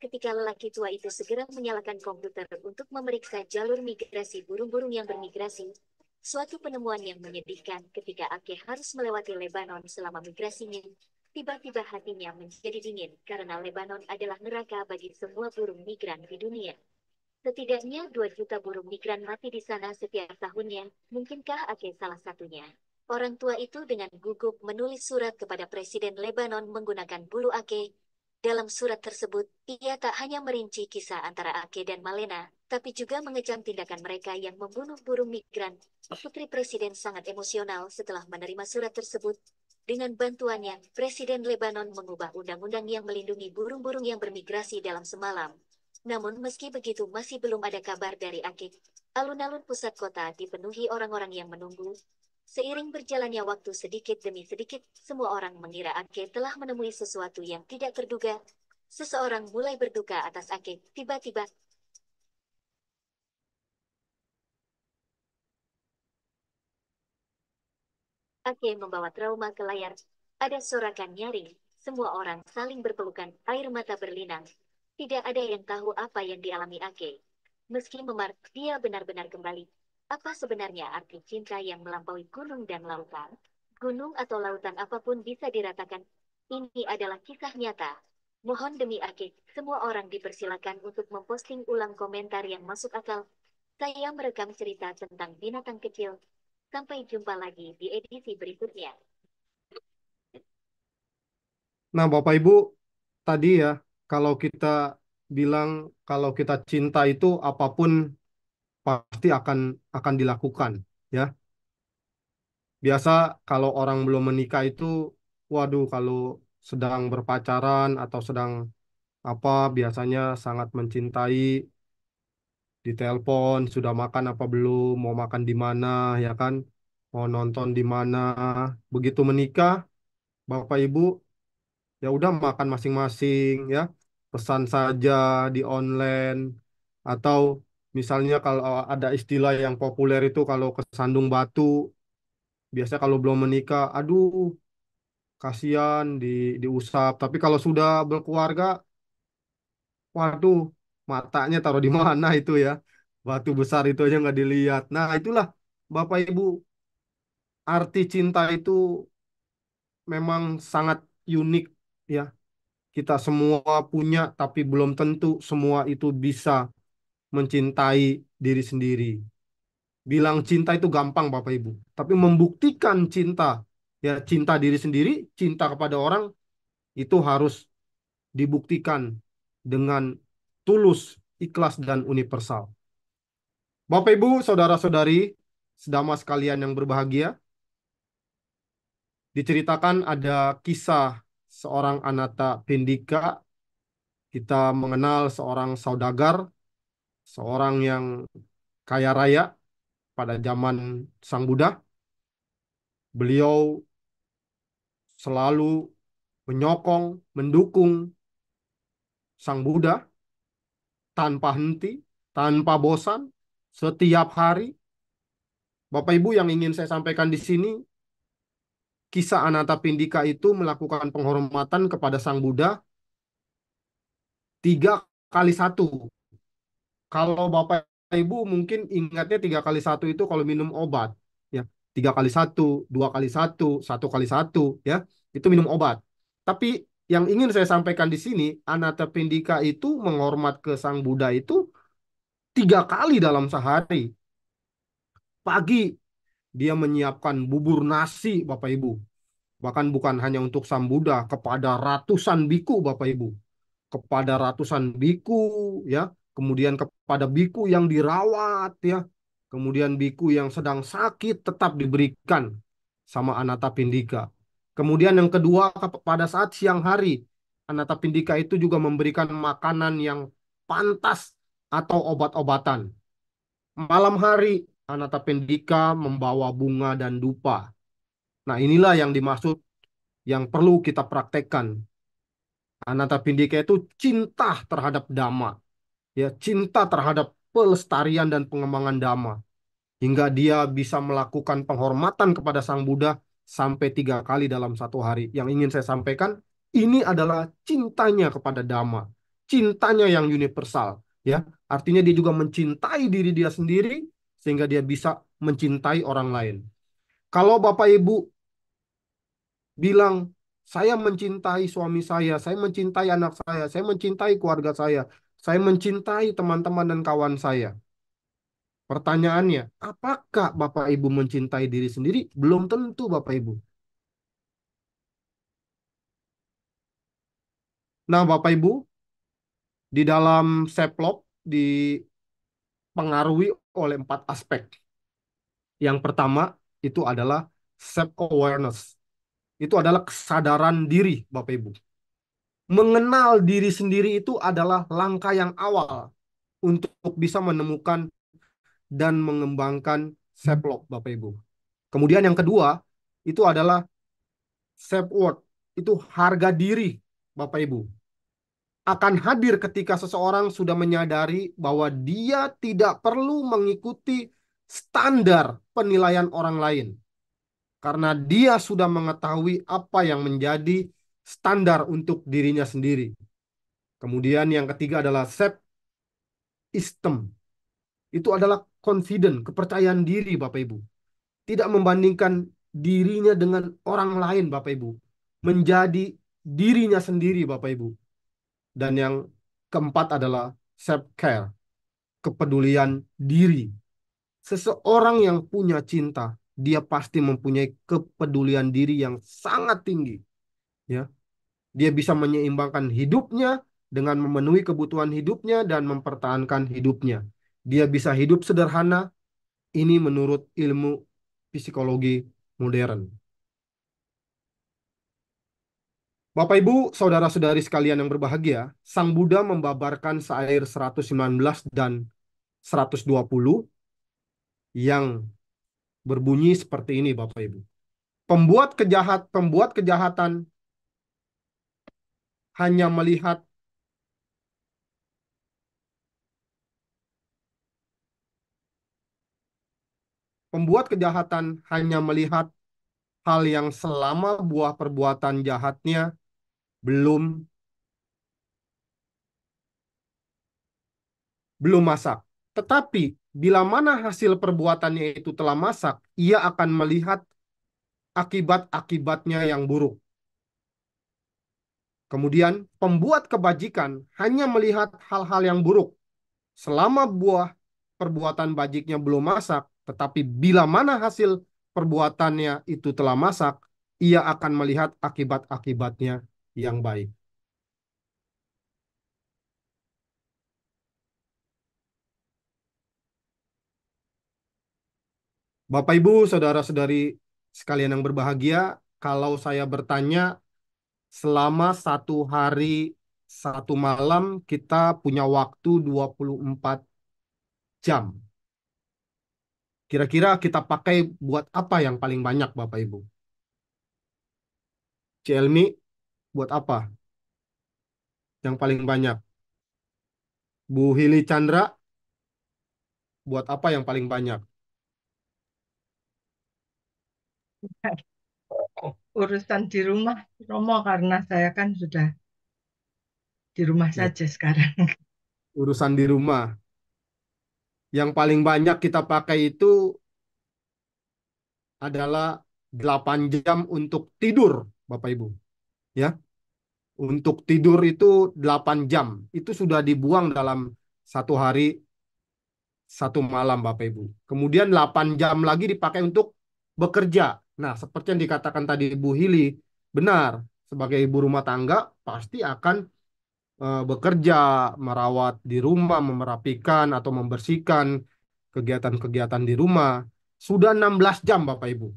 Ketika lelaki tua itu segera menyalakan komputer untuk memeriksa jalur migrasi burung-burung yang bermigrasi, suatu penemuan yang menyedihkan ketika Ake harus melewati Lebanon selama migrasinya. Tiba-tiba hatinya menjadi dingin karena Lebanon adalah neraka bagi semua burung migran di dunia. Setidaknya 2 juta burung migran mati di sana setiap tahunnya. Mungkinkah Ake salah satunya? Orang tua itu dengan gugup menulis surat kepada Presiden Lebanon menggunakan bulu Ake. Dalam surat tersebut, ia tak hanya merinci kisah antara Ake dan Malena, tapi juga mengecam tindakan mereka yang membunuh burung migran. Putri Presiden sangat emosional setelah menerima surat tersebut. Dengan bantuannya, Presiden Lebanon mengubah undang-undang yang melindungi burung-burung yang bermigrasi dalam semalam. Namun meski begitu masih belum ada kabar dari Ake. Alun-alun pusat kota dipenuhi orang-orang yang menunggu. Seiring berjalannya waktu sedikit demi sedikit, semua orang mengira Ake telah menemui sesuatu yang tidak terduga. Seseorang mulai berduka atas Ake. Tiba-tiba, Ake membawa trauma ke layar. Ada sorakan nyaring. Semua orang saling berpelukan, air mata berlinang. Tidak ada yang tahu apa yang dialami Ake. Meski memar, dia benar-benar kembali. Apa sebenarnya arti cinta yang melampaui gunung dan lautan? Gunung atau lautan apapun bisa diratakan. Ini adalah kisah nyata. Mohon demi Ake, semua orang dipersilakan untuk memposting ulang komentar yang masuk akal. Saya merekam cerita tentang binatang kecil. Sampai jumpa lagi di edisi berikutnya. Nah, Bapak Ibu, tadi ya, kalau kita bilang kalau kita cinta itu apapun pasti akan dilakukan, ya. Biasa kalau orang belum menikah itu, waduh, kalau sedang berpacaran atau sedang apa biasanya sangat mencintai, ditelepon, sudah makan apa belum, mau makan di mana, ya kan, mau nonton di mana. Begitu menikah, Bapak Ibu, ya udah makan masing-masing ya, pesan saja di online atau misalnya kalau ada istilah yang populer itu kalau kesandung batu, biasanya kalau belum menikah, aduh kasihan diusap. Tapi kalau sudah berkeluarga, waduh matanya taruh di mana itu ya, batu besar itu aja nggak dilihat. Nah itulah Bapak Ibu, arti cinta itu memang sangat unik ya. Kita semua punya, tapi belum tentu semua itu bisa mencintai diri sendiri. Bilang cinta itu gampang, Bapak Ibu, tapi membuktikan cinta, ya cinta diri sendiri, cinta kepada orang itu harus dibuktikan dengan tulus, ikhlas, dan universal. Bapak Ibu, saudara-saudari, sedama sekalian yang berbahagia, diceritakan ada kisah seorang Anata Pendika. Kita mengenal seorang saudagar, seorang yang kaya raya pada zaman Sang Buddha. Beliau selalu menyokong, mendukung Sang Buddha tanpa henti, tanpa bosan, setiap hari. Bapak Ibu, yang ingin saya sampaikan di sini, kisah Anathapindika itu melakukan penghormatan kepada Sang Buddha 3 kali 1. Kalau Bapak Ibu mungkin ingatnya 3 kali 1 itu kalau minum obat, ya 3 kali 1, 2 kali 1, 1 kali 1, ya itu minum obat. Tapi yang ingin saya sampaikan di sini, Anathapindika itu menghormat ke Sang Buddha itu 3 kali dalam sehari. Pagi dia menyiapkan bubur nasi, Bapak Ibu. Bahkan bukan hanya untuk Sang Buddha, kepada ratusan biku, Bapak Ibu, kepada ratusan biku ya, kemudian kepada biku yang dirawat ya, kemudian biku yang sedang sakit tetap diberikan sama Anathapindika. Kemudian yang kedua, pada saat siang hari Anathapindika itu juga memberikan makanan yang pantas atau obat-obatan. Malam hari Anathapindika membawa bunga dan dupa. Nah inilah yang dimaksud, yang perlu kita praktekkan. Anathapindika itu cinta terhadap Dhamma, ya cinta terhadap pelestarian dan pengembangan Dhamma, hingga dia bisa melakukan penghormatan kepada Sang Buddha sampai 3 kali dalam satu hari. Yang ingin saya sampaikan, ini adalah cintanya kepada Dhamma, cintanya yang universal, ya artinya dia juga mencintai diri dia sendiri sehingga dia bisa mencintai orang lain. Kalau Bapak Ibu bilang, saya mencintai suami saya mencintai anak saya mencintai keluarga saya mencintai teman-teman dan kawan saya. Pertanyaannya, apakah Bapak Ibu mencintai diri sendiri? Belum tentu, Bapak Ibu. Nah, Bapak Ibu, di dalam Seplok dipengaruhi oleh 4 aspek. Yang pertama, itu adalah self-awareness. Itu adalah kesadaran diri, Bapak Ibu. Mengenal diri sendiri itu adalah langkah yang awal untuk bisa menemukan dan mengembangkan self-love, Bapak Ibu. Kemudian yang kedua, itu adalah self-worth. Itu harga diri, Bapak Ibu. Akan hadir ketika seseorang sudah menyadari bahwa dia tidak perlu mengikuti standar penilaian orang lain. Karena dia sudah mengetahui apa yang menjadi standar untuk dirinya sendiri. Kemudian yang ketiga adalah self-esteem. Itu adalah confident, kepercayaan diri, Bapak Ibu. Tidak membandingkan dirinya dengan orang lain, Bapak Ibu. Menjadi dirinya sendiri, Bapak Ibu. Dan yang keempat adalah self-care, kepedulian diri. Seseorang yang punya cinta, dia pasti mempunyai kepedulian diri yang sangat tinggi. Ya, dia bisa menyeimbangkan hidupnya dengan memenuhi kebutuhan hidupnya dan mempertahankan hidupnya. Dia bisa hidup sederhana. Ini menurut ilmu psikologi modern. Bapak Ibu, saudara-saudari sekalian yang berbahagia, Sang Buddha membabarkan syair 119 dan 120 yang berbunyi seperti ini, Bapak Ibu. Pembuat kejahatan hanya melihat hal yang selama buah perbuatan jahatnya belum belum masak. Tetapi bila mana hasil perbuatannya itu telah masak, ia akan melihat akibat-akibatnya yang buruk. Kemudian pembuat kebajikan hanya melihat hal-hal yang buruk selama buah perbuatan bajiknya belum masak, tetapi bila mana hasil perbuatannya itu telah masak, ia akan melihat akibat-akibatnya yang baik. Bapak Ibu, saudara-saudari sekalian yang berbahagia, kalau saya bertanya, selama satu hari, satu malam, kita punya waktu 24 jam. Kira-kira kita pakai buat apa yang paling banyak, Bapak Ibu? Celmi, buat apa yang paling banyak? Bu Hili Chandra, buat apa yang paling banyak? Urusan di rumah, Romo, karena saya kan sudah di rumah Ya, saja sekarang. urusan di rumah. Yang paling banyak kita pakai itu adalah 8 jam untuk tidur, Bapak Ibu. Ya, untuk tidur itu 8 jam. Itu sudah dibuang dalam satu hari, satu malam, Bapak Ibu. Kemudian 8 jam lagi dipakai untuk bekerja. Nah, seperti yang dikatakan tadi Bu Hili, benar. Sebagai ibu rumah tangga, pasti akan bekerja, merawat di rumah, merapikan atau membersihkan kegiatan-kegiatan di rumah. Sudah 16 jam, Bapak Ibu.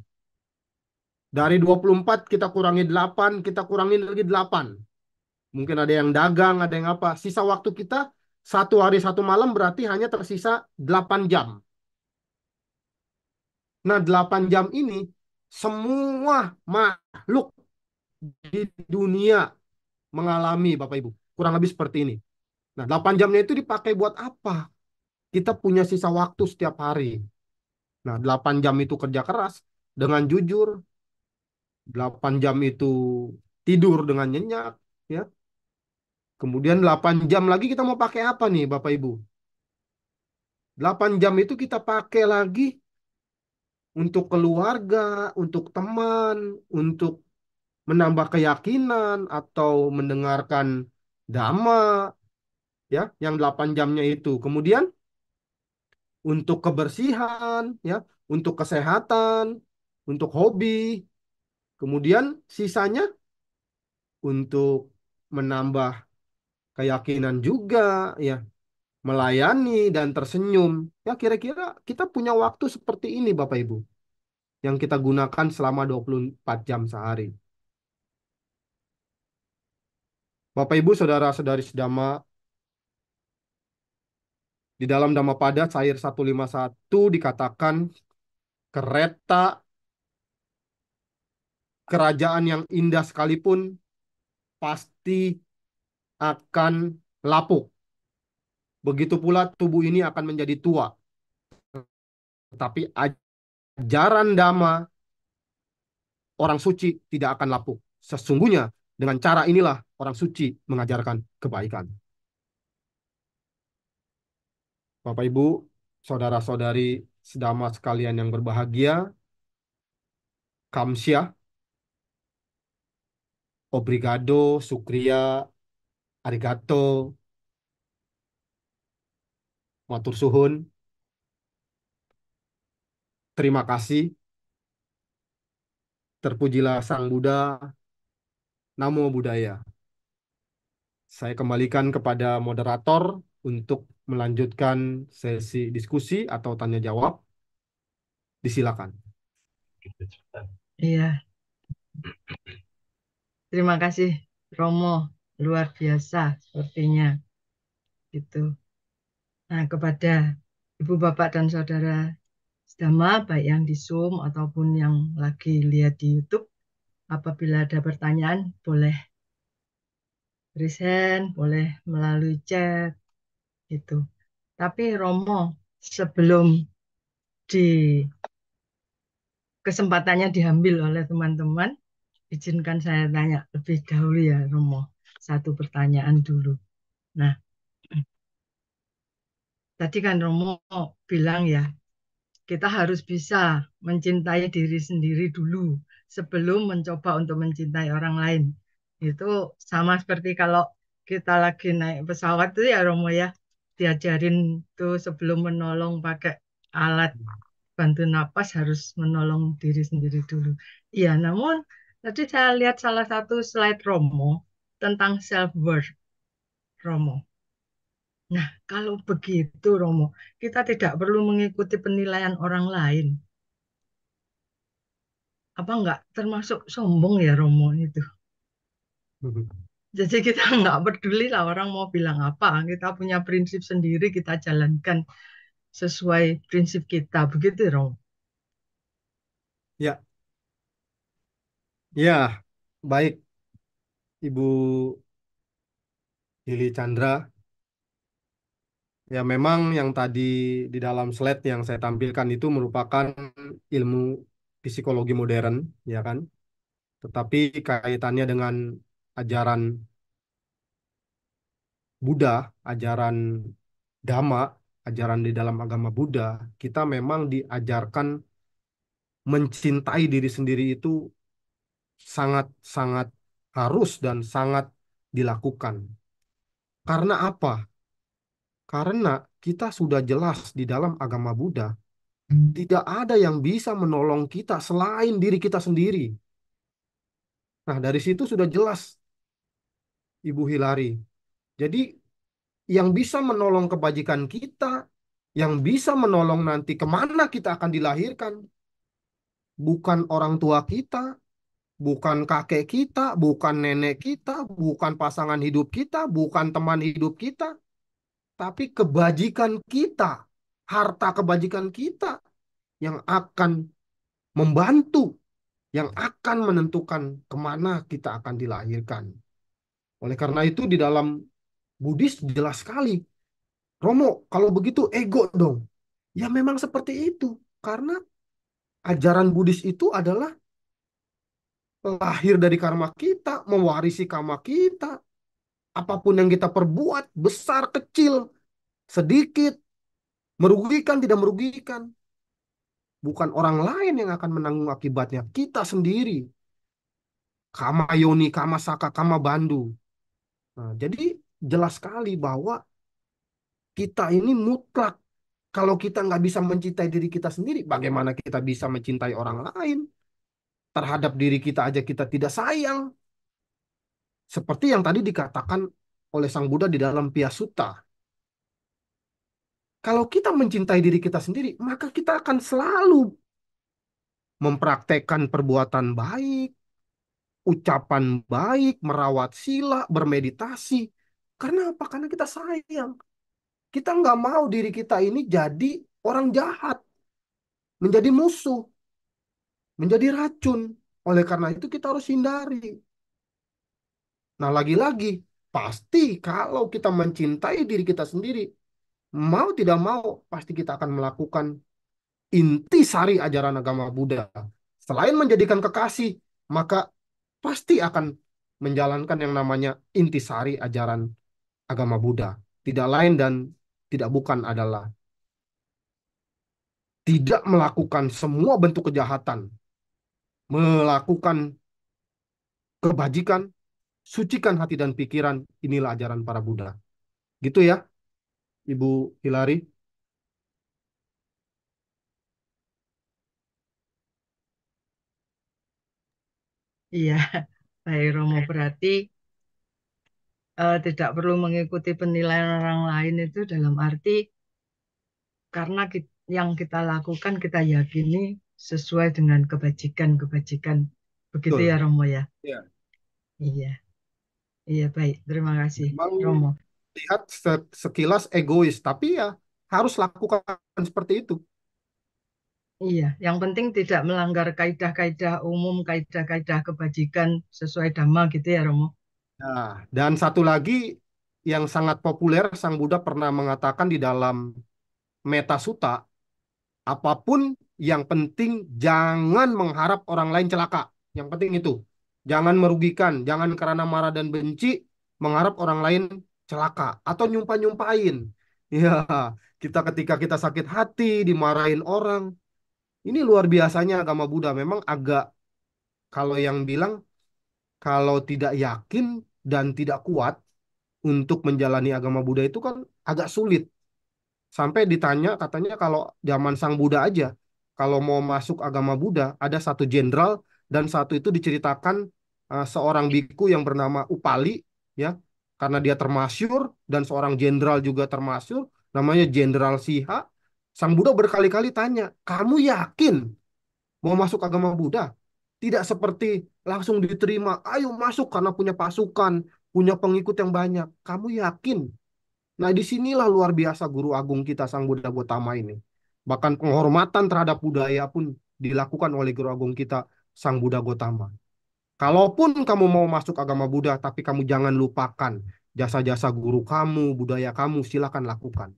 Dari 24 kita kurangi 8, kita kurangin lagi 8. Mungkin ada yang dagang, ada yang apa. Sisa waktu kita satu hari satu malam berarti hanya tersisa 8 jam. Nah, 8 jam ini semua makhluk di dunia mengalami, Bapak Ibu. Kurang lebih seperti ini. Nah, 8 jamnya itu dipakai buat apa? Kita punya sisa waktu setiap hari. Nah, 8 jam itu kerja keras dengan jujur. 8 jam itu tidur dengan nyenyak. Ya. Kemudian 8 jam lagi kita mau pakai apa nih, Bapak Ibu? 8 jam itu kita pakai lagi untuk keluarga, untuk teman, untuk menambah keyakinan atau mendengarkan dhamma, ya, yang 8 jamnya itu. Kemudian untuk kebersihan, ya, untuk kesehatan, untuk hobi. Kemudian sisanya untuk menambah keyakinan juga, ya, melayani dan tersenyum. Ya, kira-kira kita punya waktu seperti ini, Bapak Ibu, yang kita gunakan selama 24 jam sehari. Bapak Ibu, saudara-saudari sedama, di dalam Dhammapada cair 151 dikatakan kereta kerajaan yang indah sekalipun pasti akan lapuk. Begitu pula tubuh ini akan menjadi tua. Tetapi ajaran Dhamma orang suci tidak akan lapuk. Sesungguhnya dengan cara inilah orang suci mengajarkan kebaikan. Bapak Ibu, saudara-saudari sedama sekalian yang berbahagia, Kamsia, Obrigado, Sukriya, Arigato, Matur Suhun, terima kasih, terpujilah Sang Buddha, Namo Buddhaya. Saya kembalikan kepada moderator untuk melanjutkan sesi diskusi atau tanya jawab. Disilakan. Iya, Terima kasih Romo, luar biasa sepertinya gitu. Nah, kepada Ibu Bapak dan Saudara Sedama, baik yang di Zoom ataupun yang lagi lihat di YouTube, apabila ada pertanyaan boleh raise hand, boleh melalui chat gitu. Tapi Romo, sebelum di kesempatannya diambil oleh teman-teman, izinkan saya tanya lebih dahulu ya Romo. Satu pertanyaan dulu. Nah, tadi kan Romo bilang ya, kita harus bisa mencintai diri sendiri dulu sebelum mencoba untuk mencintai orang lain. Itu sama seperti kalau kita lagi naik pesawat tuh ya Romo ya, diajarin tuh sebelum menolong pakai alat bantu napas harus menolong diri sendiri dulu. Iya, namun tadi saya lihat salah satu slide Romo tentang self worth Romo. Nah, kalau begitu Romo, kita tidak perlu mengikuti penilaian orang lain. Apa enggak termasuk sombong ya Romo itu? Jadi kita enggak peduli lah orang mau bilang apa. Kita punya prinsip sendiri, kita jalankan sesuai prinsip kita. Begitu Romo. Ya, ya, baik Ibu Lili Chandra. Ya, memang yang tadi di dalam slide yang saya tampilkan itu merupakan ilmu psikologi modern, ya kan? Tetapi kaitannya dengan ajaran Buddha, ajaran Dhamma, ajaran di dalam agama Buddha, kita memang diajarkan mencintai diri sendiri itu sangat-sangat harus dan sangat dilakukan. Karena apa? Karena kita sudah jelas di dalam agama Buddha, tidak ada yang bisa menolong kita selain diri kita sendiri. Nah, dari situ sudah jelas, Ibu Hilary. Jadi, yang bisa menolong kebajikan kita, yang bisa menolong nanti kemana kita akan dilahirkan, bukan orang tua kita, bukan kakek kita, bukan nenek kita, bukan pasangan hidup kita, bukan teman hidup kita, tapi kebajikan kita, harta kebajikan kita yang akan membantu, yang akan menentukan kemana kita akan dilahirkan. Oleh karena itu di dalam Buddhis jelas sekali, Romo, kalau begitu ego dong. Ya memang seperti itu, karena ajaran Buddhis itu adalah lahir dari karma kita, mewarisi karma kita. Apapun yang kita perbuat, besar, kecil, sedikit, merugikan, tidak merugikan. Bukan orang lain yang akan menanggung akibatnya, kita sendiri. Kama yoni, kama saka, kama bandu. Nah, jadi jelas sekali bahwa kita ini mutlak. Kalau kita nggak bisa mencintai diri kita sendiri, bagaimana kita bisa mencintai orang lain? Terhadap diri kita aja kita tidak sayang. Seperti yang tadi dikatakan oleh Sang Buddha di dalam Piyasutta. Kalau kita mencintai diri kita sendiri, maka kita akan selalu mempraktekkan perbuatan baik, ucapan baik, merawat sila, bermeditasi. Karena apa? Karena kita sayang. Kita nggak mau diri kita ini jadi orang jahat, menjadi musuh, menjadi racun. Oleh karena itu kita harus hindari. Nah, lagi-lagi, pasti kalau kita mencintai diri kita sendiri, mau tidak mau, pasti kita akan melakukan intisari ajaran agama Buddha. Selain menjadikan kekasih, maka pasti akan menjalankan yang namanya intisari ajaran agama Buddha. Tidak lain dan tidak bukan adalah tidak melakukan semua bentuk kejahatan, melakukan kebajikan, sucikan hati dan pikiran, inilah ajaran para Buddha. Gitu ya, Ibu Hilary. Iya, baik Romo. Berarti tidak perlu mengikuti penilaian orang lain itu dalam arti karena yang kita lakukan kita yakini sesuai dengan kebajikan-kebajikan. Begitu ya Betul. Romo ya. Ya. Iya, iya baik. Terima kasih, Memang Romo. lihat sekilas egois, tapi ya harus lakukan seperti itu. Iya, yang penting tidak melanggar kaidah-kaidah umum, kaidah-kaidah kebajikan sesuai Dhamma gitu ya, Romo. Nah, dan satu lagi yang sangat populer, Sang Buddha pernah mengatakan di dalam Metta Sutta, apapun yang penting jangan mengharap orang lain celaka. Yang penting itu. Jangan merugikan, jangan karena marah dan benci mengharap orang lain celaka atau nyumpah-nyumpahin. Ya, kita ketika kita sakit hati dimarahin orang, ini luar biasanya agama Buddha. Memang agak kalau yang bilang kalau tidak yakin dan tidak kuat untuk menjalani agama Buddha itu kan agak sulit. Sampai ditanya katanya kalau zaman Sang Buddha aja, kalau mau masuk agama Buddha, ada satu jenderal dan satu itu diceritakan seorang biku yang bernama Upali, ya, karena dia termasyur dan seorang jenderal juga termasyur, namanya Jenderal Siha. Sang Buddha berkali-kali tanya, kamu yakin mau masuk agama Buddha? Tidak seperti langsung diterima, ayo masuk karena punya pasukan, punya pengikut yang banyak. Kamu yakin? Nah, disinilah luar biasa guru agung kita Sang Buddha Gotama ini. Bahkan penghormatan terhadap budaya pun dilakukan oleh guru agung kita Sang Buddha Gotama. Kalaupun kamu mau masuk agama Buddha, tapi kamu jangan lupakan jasa-jasa guru kamu, budaya kamu, silakan lakukan.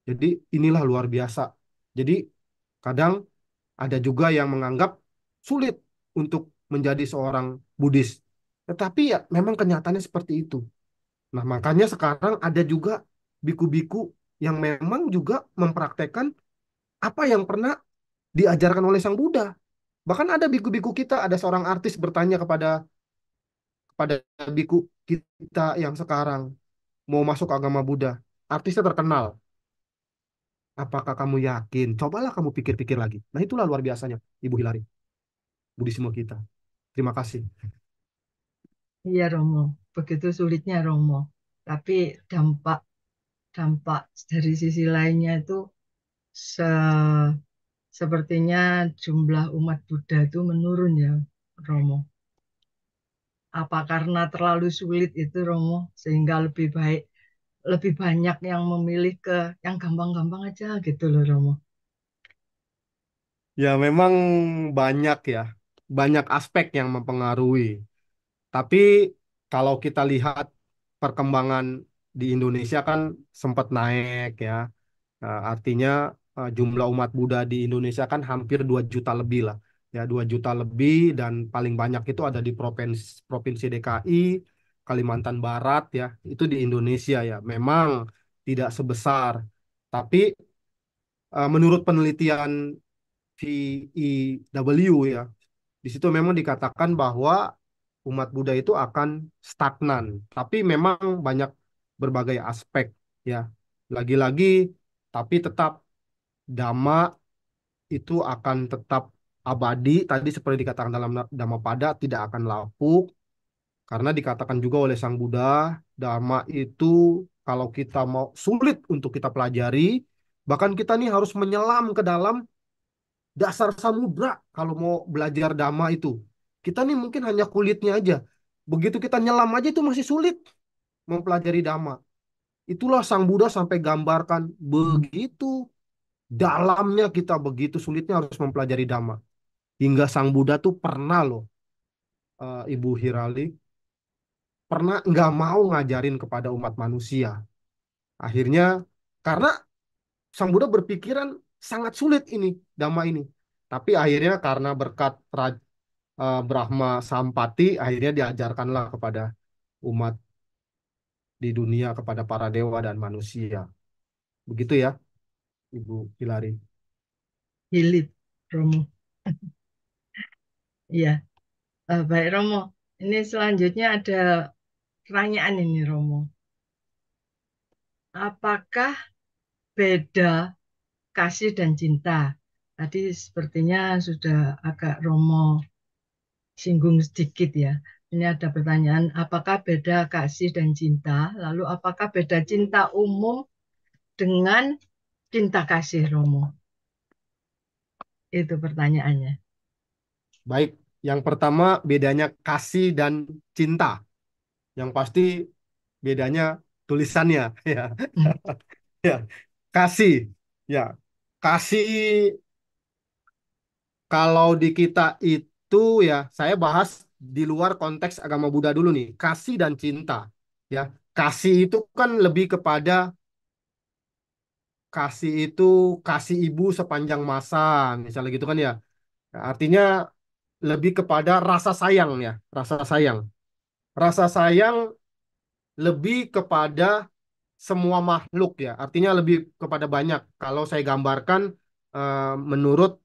Jadi inilah luar biasa. Jadi kadang ada juga yang menganggap sulit untuk menjadi seorang Buddhis. Tetapi ya memang kenyataannya seperti itu. Nah, makanya sekarang ada juga biku-biku yang memang juga mempraktekkan apa yang pernah diajarkan oleh Sang Buddha. Bahkan ada biku-biku kita, ada seorang artis bertanya kepada biku kita yang sekarang mau masuk agama Buddha. Artisnya terkenal. Apakah kamu yakin? Cobalah kamu pikir-pikir lagi. Nah, itulah luar biasanya, Ibu Hilari, Buddhisme kita. Terima kasih. Iya, Romo. Begitu sulitnya, Romo. Tapi dampak dampak dari sisi lainnya itu se- sepertinya jumlah umat Buddha itu menurun ya, Romo. Apa karena terlalu sulit itu, Romo, sehingga lebih banyak yang memilih ke yang gampang-gampang aja gitu loh, Romo. Ya, memang banyak ya, banyak aspek yang mempengaruhi. Tapi kalau kita lihat perkembangan di Indonesia kan sempat naik ya. Artinya jumlah umat Buddha di Indonesia kan hampir 2 juta lebih lah. Ya, 2 juta lebih dan paling banyak itu ada di Provinsi DKI, Kalimantan Barat ya. Itu di Indonesia ya. Memang tidak sebesar. Tapi menurut penelitian VEW ya, di situ memang dikatakan bahwa umat Buddha itu akan stagnan, tapi memang banyak berbagai aspek ya. Lagi-lagi, tapi tetap Dhamma itu akan tetap abadi. Tadi seperti dikatakan dalam Dhammapada tidak akan lapuk, karena dikatakan juga oleh Sang Buddha, Dhamma itu kalau kita mau sulit untuk kita pelajari, bahkan kita nih harus menyelam ke dalam dasar samudra kalau mau belajar dhamma itu. Kita nih mungkin hanya kulitnya aja. Begitu kita nyelam aja itu masih sulit mempelajari dhamma. Itulah Sang Buddha sampai gambarkan begitu dalamnya kita, begitu sulitnya harus mempelajari dhamma. Hingga Sang Buddha tuh pernah loh, Ibu Hirali, pernah nggak mau ngajarin kepada umat manusia. Akhirnya karena Sang Buddha berpikiran sangat sulit ini, dhamma ini. Tapi akhirnya karena berkat Brahma Sampati akhirnya diajarkanlah kepada umat di dunia, kepada para dewa dan manusia. Begitu ya, Ibu Hilari. Hilit, Romo. Iya. Baik, Romo. Ini selanjutnya ada pertanyaan ini, Romo. Apakah beda kasih dan cinta? Tadi sepertinya sudah agak Romo singgung sedikit ya. Ini ada pertanyaan, apakah beda kasih dan cinta? Lalu apakah beda cinta umum dengan cinta kasih, Romo? Itu pertanyaannya. Baik, Yang pertama bedanya kasih dan cinta. Yang pasti bedanya tulisannya ya. Hmm. Ya, kasih. Ya, kasih kalau di kita itu ya, saya bahas di luar konteks agama Buddha dulu nih. Kasih dan cinta. Ya, kasih itu kan lebih kepada kasih itu kasih ibu sepanjang masa, misalnya gitu kan ya. Artinya lebih kepada rasa sayang ya, rasa sayang. Rasa sayang lebih kepada semua makhluk ya, artinya lebih kepada banyak. Kalau saya gambarkan menurut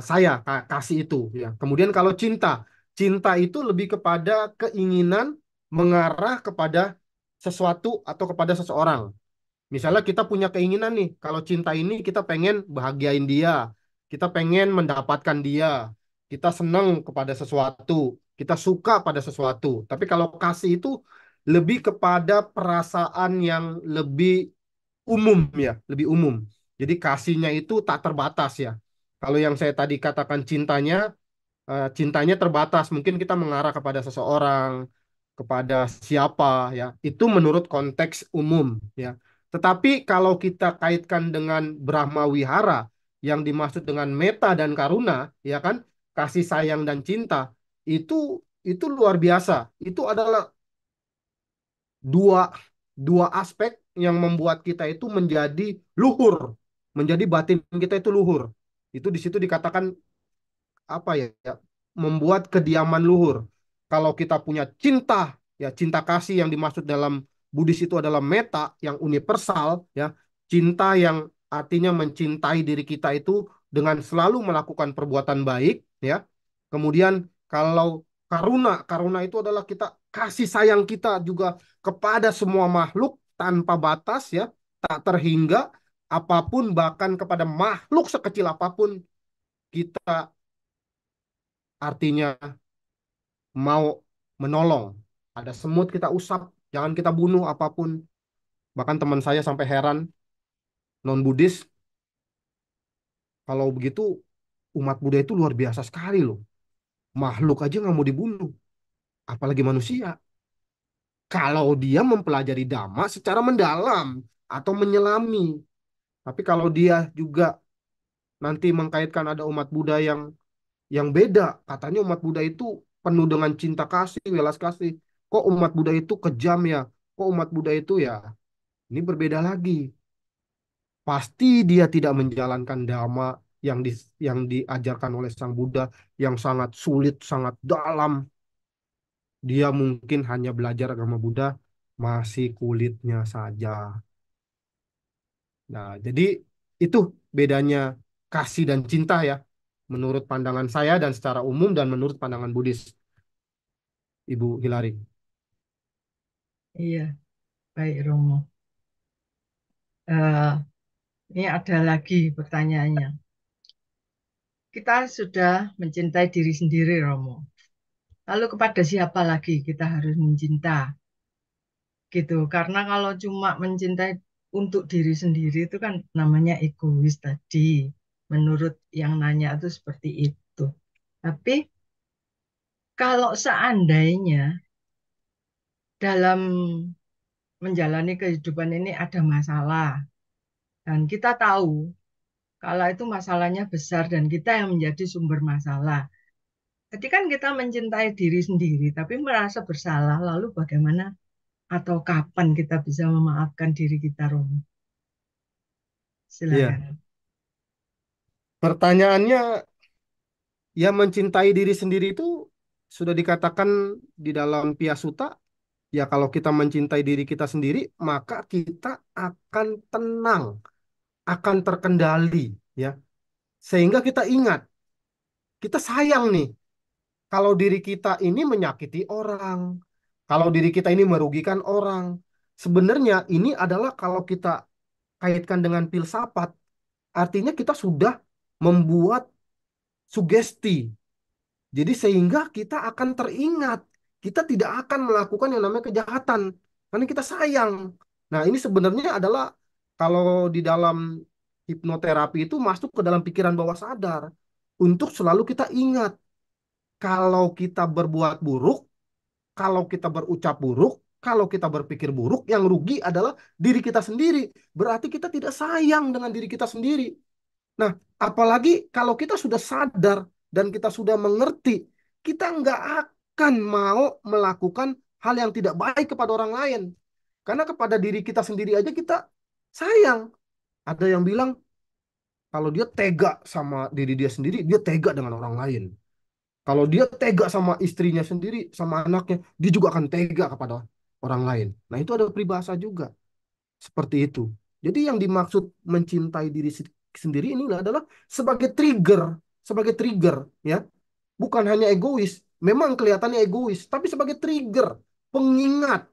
saya kasih itu ya. Kemudian kalau cinta, cinta itu lebih kepada keinginan mengarah kepada sesuatu atau kepada seseorang. Misalnya kita punya keinginan nih, kalau cinta ini kita pengen bahagiain dia, kita pengen mendapatkan dia, kita senang kepada sesuatu, kita suka pada sesuatu. Tapi kalau kasih itu lebih kepada perasaan yang lebih umum ya, lebih umum. Jadi kasihnya itu tak terbatas ya. Kalau yang saya tadi katakan cintanya terbatas. Mungkin kita mengarah kepada seseorang, kepada siapa ya. Itu menurut konteks umum ya. Tetapi kalau kita kaitkan dengan Brahma Wihara yang dimaksud dengan meta dan karuna, ya kan, kasih sayang dan cinta, itu itu luar biasa. Itu adalah dua dua aspek yang membuat kita itu menjadi luhur, menjadi batin kita itu luhur. Itu di situ dikatakan apa ya, membuat kediaman luhur. Kalau kita punya cinta, ya cinta kasih yang dimaksud dalam Buddhis itu adalah meta yang universal, ya cinta yang artinya mencintai diri kita itu dengan selalu melakukan perbuatan baik, ya. Kemudian kalau karuna itu adalah kita kasih sayang kita juga kepada semua makhluk tanpa batas, ya, tak terhingga apapun bahkan kepada makhluk sekecil apapun kita artinya mau menolong. Ada semut kita usap, jangan kita bunuh apapun. Bahkan teman saya sampai heran, non-Buddhis, kalau begitu umat Buddha itu luar biasa sekali loh. Makhluk aja nggak mau dibunuh, apalagi manusia. Kalau dia mempelajari Dhamma secara mendalam atau menyelami. Tapi kalau dia juga nanti mengkaitkan ada umat Buddha yang beda, katanya umat Buddha itu penuh dengan cinta kasih, welas kasih. Kok umat Buddha itu kejam ya? Kok umat Buddha itu ya? Ini berbeda lagi. Pasti dia tidak menjalankan dhamma yang diajarkan oleh Sang Buddha yang sangat sulit, sangat dalam. Dia mungkin hanya belajar agama Buddha masih kulitnya saja. Nah, jadi itu bedanya kasih dan cinta ya. Menurut pandangan saya dan secara umum dan menurut pandangan Buddhis, Ibu Hilary. Iya, baik Romo. Eh, ini ada lagi pertanyaannya. Kita sudah mencintai diri sendiri, Romo. Lalu kepada siapa lagi kita harus mencinta? Gitu. Karena kalau cuma mencintai untuk diri sendiri itu kan namanya egois tadi. Menurut yang nanya itu seperti itu. Tapi kalau seandainya dalam menjalani kehidupan ini ada masalah dan kita tahu kalau itu masalahnya besar dan kita yang menjadi sumber masalah. Jadi kan kita mencintai diri sendiri tapi merasa bersalah. Lalu bagaimana atau kapan kita bisa memaafkan diri kita, Romo? Iya, Silakan. pertanyaannya ya mencintai diri sendiri itu sudah dikatakan di dalam Piyasuta. Ya, kalau kita mencintai diri kita sendiri, maka kita akan tenang, akan terkendali, ya. Sehingga kita ingat, kita sayang nih, kalau diri kita ini menyakiti orang, kalau diri kita ini merugikan orang. Sebenarnya ini adalah kalau kita kaitkan dengan filsafat, artinya kita sudah membuat sugesti. Jadi sehingga kita akan teringat, kita tidak akan melakukan yang namanya kejahatan karena kita sayang. Nah, ini sebenarnya adalah kalau di dalam hipnoterapi itu masuk ke dalam pikiran bawah sadar untuk selalu kita ingat kalau kita berbuat buruk, kalau kita berucap buruk, kalau kita berpikir buruk, yang rugi adalah diri kita sendiri. Berarti kita tidak sayang dengan diri kita sendiri. Nah, apalagi kalau kita sudah sadar dan kita sudah mengerti, kita nggak akan mau melakukan hal yang tidak baik kepada orang lain. Karena kepada diri kita sendiri aja kita sayang. Ada yang bilang kalau dia tega sama diri dia sendiri, dia tega dengan orang lain. Kalau dia tega sama istrinya sendiri, sama anaknya, dia juga akan tega kepada orang lain. Nah, itu ada peribahasa juga. Seperti itu. Jadi yang dimaksud mencintai diri sendiri ini adalah sebagai trigger, ya. Bukan hanya egois, memang kelihatannya egois, tapi sebagai trigger, pengingat,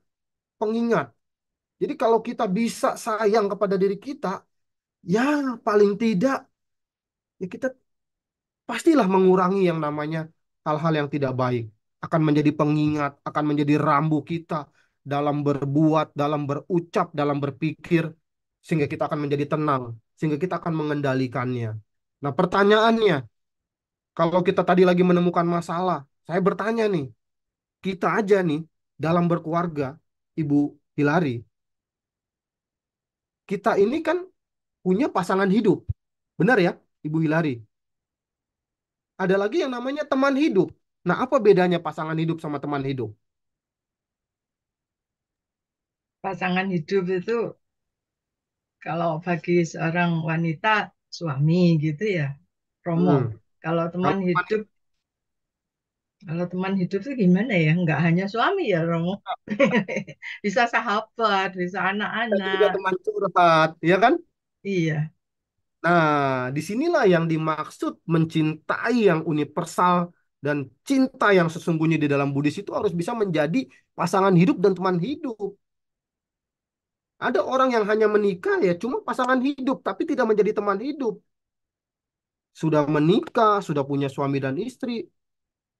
pengingat. Jadi kalau kita bisa sayang kepada diri kita, ya paling tidak ya kita pastilah mengurangi yang namanya hal-hal yang tidak baik. Akan menjadi pengingat, akan menjadi rambu kita dalam berbuat, dalam berucap, dalam berpikir, sehingga kita akan menjadi tenang, sehingga kita akan mengendalikannya. Nah, pertanyaannya, kalau kita tadi lagi menemukan masalah, saya bertanya nih, kita aja nih dalam berkeluarga, Ibu Hilari, kita ini kan punya pasangan hidup. Benar ya, Ibu Hilari? Ada lagi yang namanya teman hidup. Nah, apa bedanya pasangan hidup sama teman hidup? Pasangan hidup itu kalau bagi seorang wanita suami gitu ya, Romo. Hmm. Kalau Kalau teman teman hidup, kalau teman hidup itu gimana ya? Nggak hanya suami ya, Romo. Bisa sahabat, bisa hidup juga anak-anak. teman curhat, ya kan? Iya, Nah, disinilah yang dimaksud mencintai yang universal dan cinta yang sesungguhnya di dalam Buddhis itu harus bisa menjadi pasangan hidup dan teman hidup. Ada orang yang hanya menikah ya cuma pasangan hidup tapi tidak menjadi teman hidup. Sudah menikah, sudah punya suami dan istri,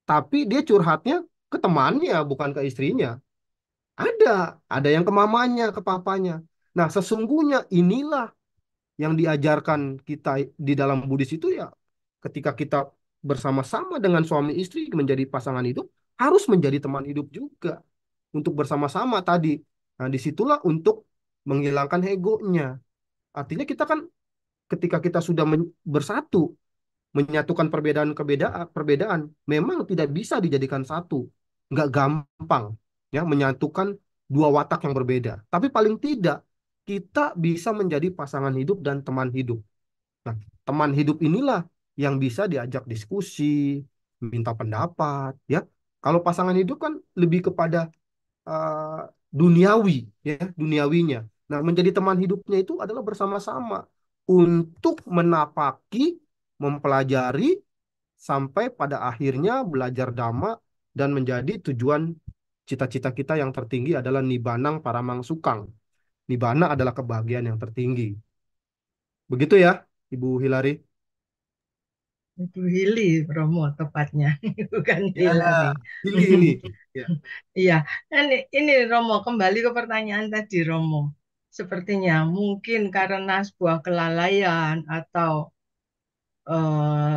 tapi dia curhatnya ke temannya bukan ke istrinya. Ada, ada yang ke mamanya, ke papanya. Nah, sesungguhnya inilah yang diajarkan kita di dalam Buddhis itu ya ketika kita bersama-sama dengan suami istri menjadi pasangan hidup harus menjadi teman hidup juga untuk bersama-sama tadi. Nah, disitulah untuk menghilangkan egonya. Artinya kita kan ketika kita sudah bersatu, menyatukan perbedaan memang tidak bisa dijadikan satu. Nggak gampang ya menyatukan dua watak yang berbeda. Tapi paling tidak kita bisa menjadi pasangan hidup dan teman hidup. Nah, teman hidup inilah yang bisa diajak diskusi, minta pendapat, ya. Kalau pasangan hidup kan lebih kepada eh, duniawi, ya, duniawinya. Nah, menjadi teman hidupnya itu adalah bersama-sama untuk menapaki, mempelajari sampai pada akhirnya belajar dhamma dan menjadi tujuan cita-cita kita yang tertinggi adalah Nibbana Paramang Sukang. Nibbana adalah kebahagiaan yang tertinggi. Begitu ya, Ibu Hilari? Ibu Hili, Romo tepatnya, bukan Ya, Hilari. Hili. Ya. Iya, ini Romo kembali ke pertanyaan tadi Romo. Sepertinya mungkin karena sebuah kelalaian atau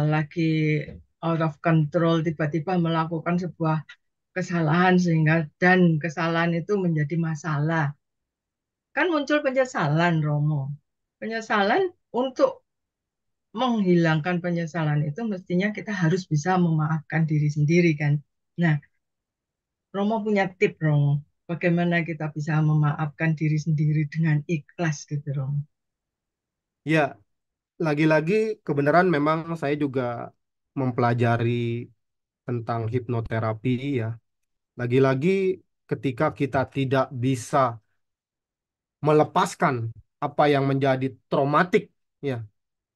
lagi out of control tiba-tiba melakukan sebuah kesalahan sehingga dan kesalahan itu menjadi masalah. Kan muncul penyesalan Romo. Penyesalan untuk menghilangkan penyesalan itu mestinya kita harus bisa memaafkan diri sendiri kan. Nah, Romo punya tip Romo. Bagaimana kita bisa memaafkan diri sendiri dengan ikhlas gitu Romo. Ya, lagi-lagi kebenaran memang saya juga mempelajari tentang hipnoterapi ya. Lagi-lagi ketika kita tidak bisa melepaskan apa yang menjadi traumatik ya.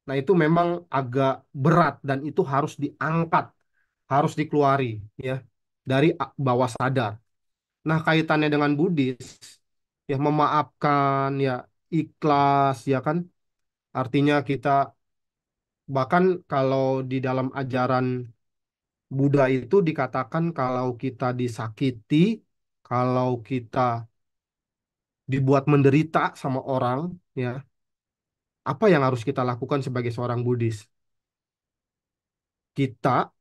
Nah, itu memang agak berat dan itu harus diangkat, harus dikeluari ya dari bawah sadar. Nah, kaitannya dengan Buddhis ya memaafkan ya ikhlas ya kan. Artinya kita bahkan kalau di dalam ajaran Buddha itu dikatakan kalau kita disakiti, kalau kita dibuat menderita sama orang, ya, apa yang harus kita lakukan sebagai seorang Buddhis? Kita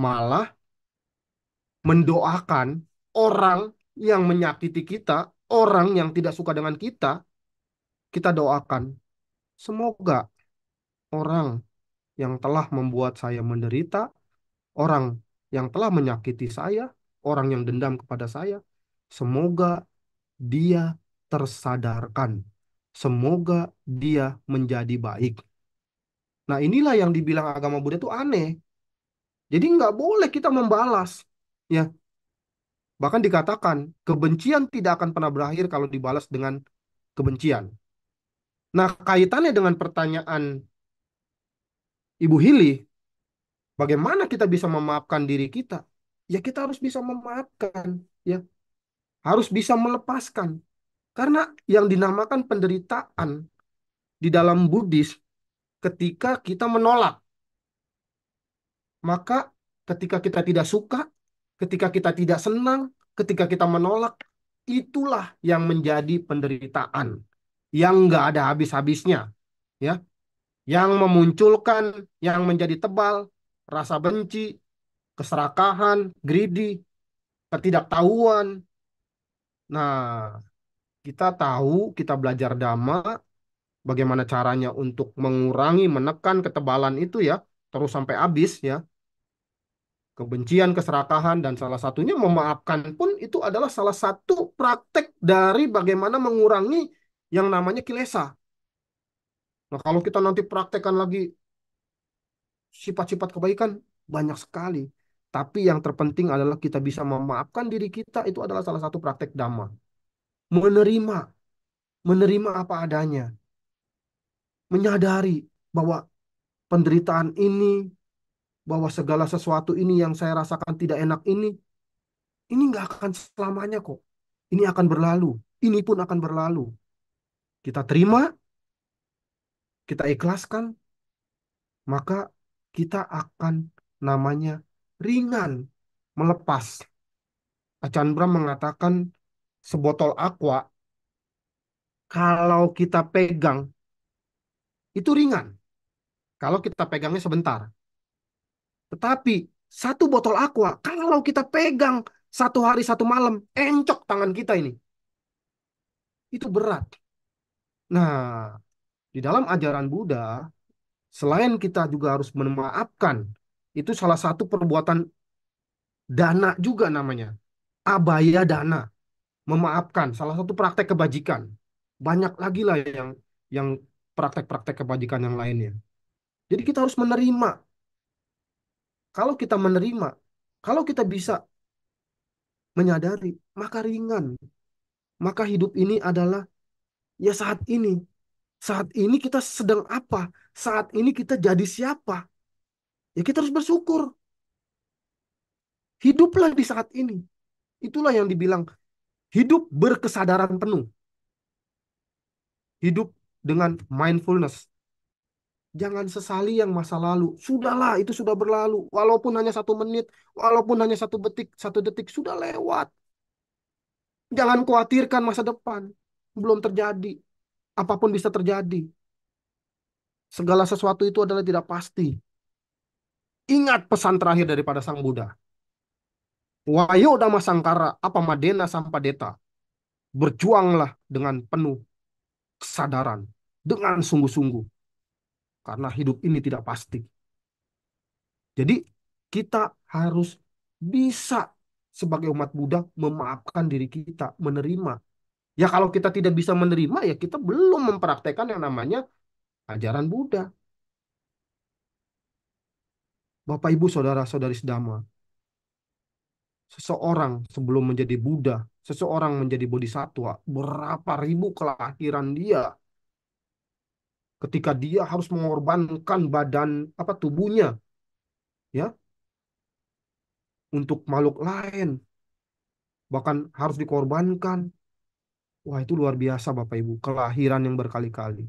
malah mendoakan orang yang menyakiti kita, orang yang tidak suka dengan kita, kita doakan. Semoga orang yang telah membuat saya menderita, orang yang telah menyakiti saya, orang yang dendam kepada saya, semoga dia tersadarkan. Semoga dia menjadi baik. Nah, inilah yang dibilang agama Buddha itu aneh. Jadi nggak boleh kita membalas. Ya, bahkan dikatakan kebencian tidak akan pernah berakhir kalau dibalas dengan kebencian. Nah, kaitannya dengan pertanyaan Ibu Hili, bagaimana kita bisa memaafkan diri kita? Ya, kita harus bisa memaafkan, ya, harus bisa melepaskan. Karena yang dinamakan penderitaan di dalam Buddhis, ketika kita menolak, maka ketika kita tidak suka, ketika kita tidak senang, ketika kita menolak, itulah yang menjadi penderitaan yang nggak ada habis-habisnya, ya, yang memunculkan, yang menjadi tebal, rasa benci, keserakahan, greedy, ketidaktahuan. Nah, kita tahu, kita belajar Dhamma, bagaimana caranya untuk mengurangi, menekan ketebalan itu ya, terus sampai habis ya. Kebencian, keserakahan, dan salah satunya memaafkan pun itu adalah salah satu praktek dari bagaimana mengurangi yang namanya kilesa. Nah, kalau kita nanti praktekkan lagi sifat-sifat kebaikan, banyak sekali. Tapi yang terpenting adalah kita bisa memaafkan diri kita, itu adalah salah satu praktek Dhamma. Menerima, menerima apa adanya. Menyadari bahwa penderitaan ini, bahwa segala sesuatu ini yang saya rasakan tidak enak ini nggak akan selamanya kok. Ini akan berlalu. Ini pun akan berlalu. Kita terima, kita ikhlaskan, maka kita akan namanya ringan, melepas. Acan Bram mengatakan sebotol aqua, kalau kita pegang, itu ringan. Kalau kita pegangnya sebentar. Tetapi satu botol aqua, kalau kita pegang 1 hari 1 malam, encok tangan kita ini. Itu berat. Nah, di dalam ajaran Buddha, selain kita juga harus memaafkan, itu salah satu perbuatan dana juga namanya. Abaya dana, memaafkan, salah satu praktek kebajikan. Banyak lagi lah yang praktek-praktek kebajikan yang lainnya. Jadi kita harus menerima. Kalau kita menerima, kalau kita bisa menyadari, maka ringan. Maka hidup ini adalah ya saat ini. Saat ini kita sedang apa? Saat ini kita jadi siapa? Ya kita harus bersyukur. Hiduplah di saat ini. Itulah yang dibilang hidup berkesadaran penuh. Hidup dengan mindfulness. Jangan sesali yang masa lalu. Sudahlah, itu sudah berlalu. Walaupun hanya 1 menit, walaupun hanya 1 detik, 1 detik sudah lewat. Jangan khawatirkan masa depan. Belum terjadi. Apapun bisa terjadi. Segala sesuatu itu adalah tidak pasti. Ingat pesan terakhir daripada Sang Buddha. Wayo Dhamma Sangkara, apa madena sampadeta. Berjuanglah dengan penuh kesadaran. Dengan sungguh-sungguh. Karena hidup ini tidak pasti. Jadi kita harus bisa sebagai umat Buddha memaafkan diri kita, menerima. Ya kalau kita tidak bisa menerima, ya kita belum mempraktekkan yang namanya ajaran Buddha. Bapak, Ibu, Saudara-saudari sedama, seseorang sebelum menjadi Buddha, seseorang menjadi Bodhisattva, berapa ribu kelahiran dia, ketika dia harus mengorbankan badan apa tubuhnya, ya, untuk makhluk lain, bahkan harus dikorbankan. Wah, itu luar biasa Bapak Ibu, kelahiran yang berkali-kali.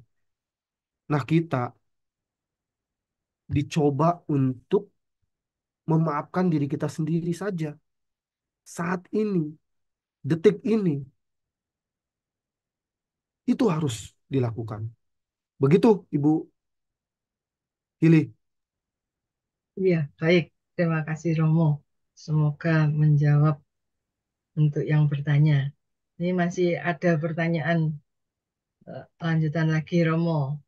Nah, kita dicoba untuk memaafkan diri kita sendiri saja. Saat ini, detik ini, itu harus dilakukan. Begitu, Ibu Hili. Iya, baik. Terima kasih Romo. Semoga menjawab untuk yang bertanya. Ini masih ada pertanyaan lanjutan lagi, Romo.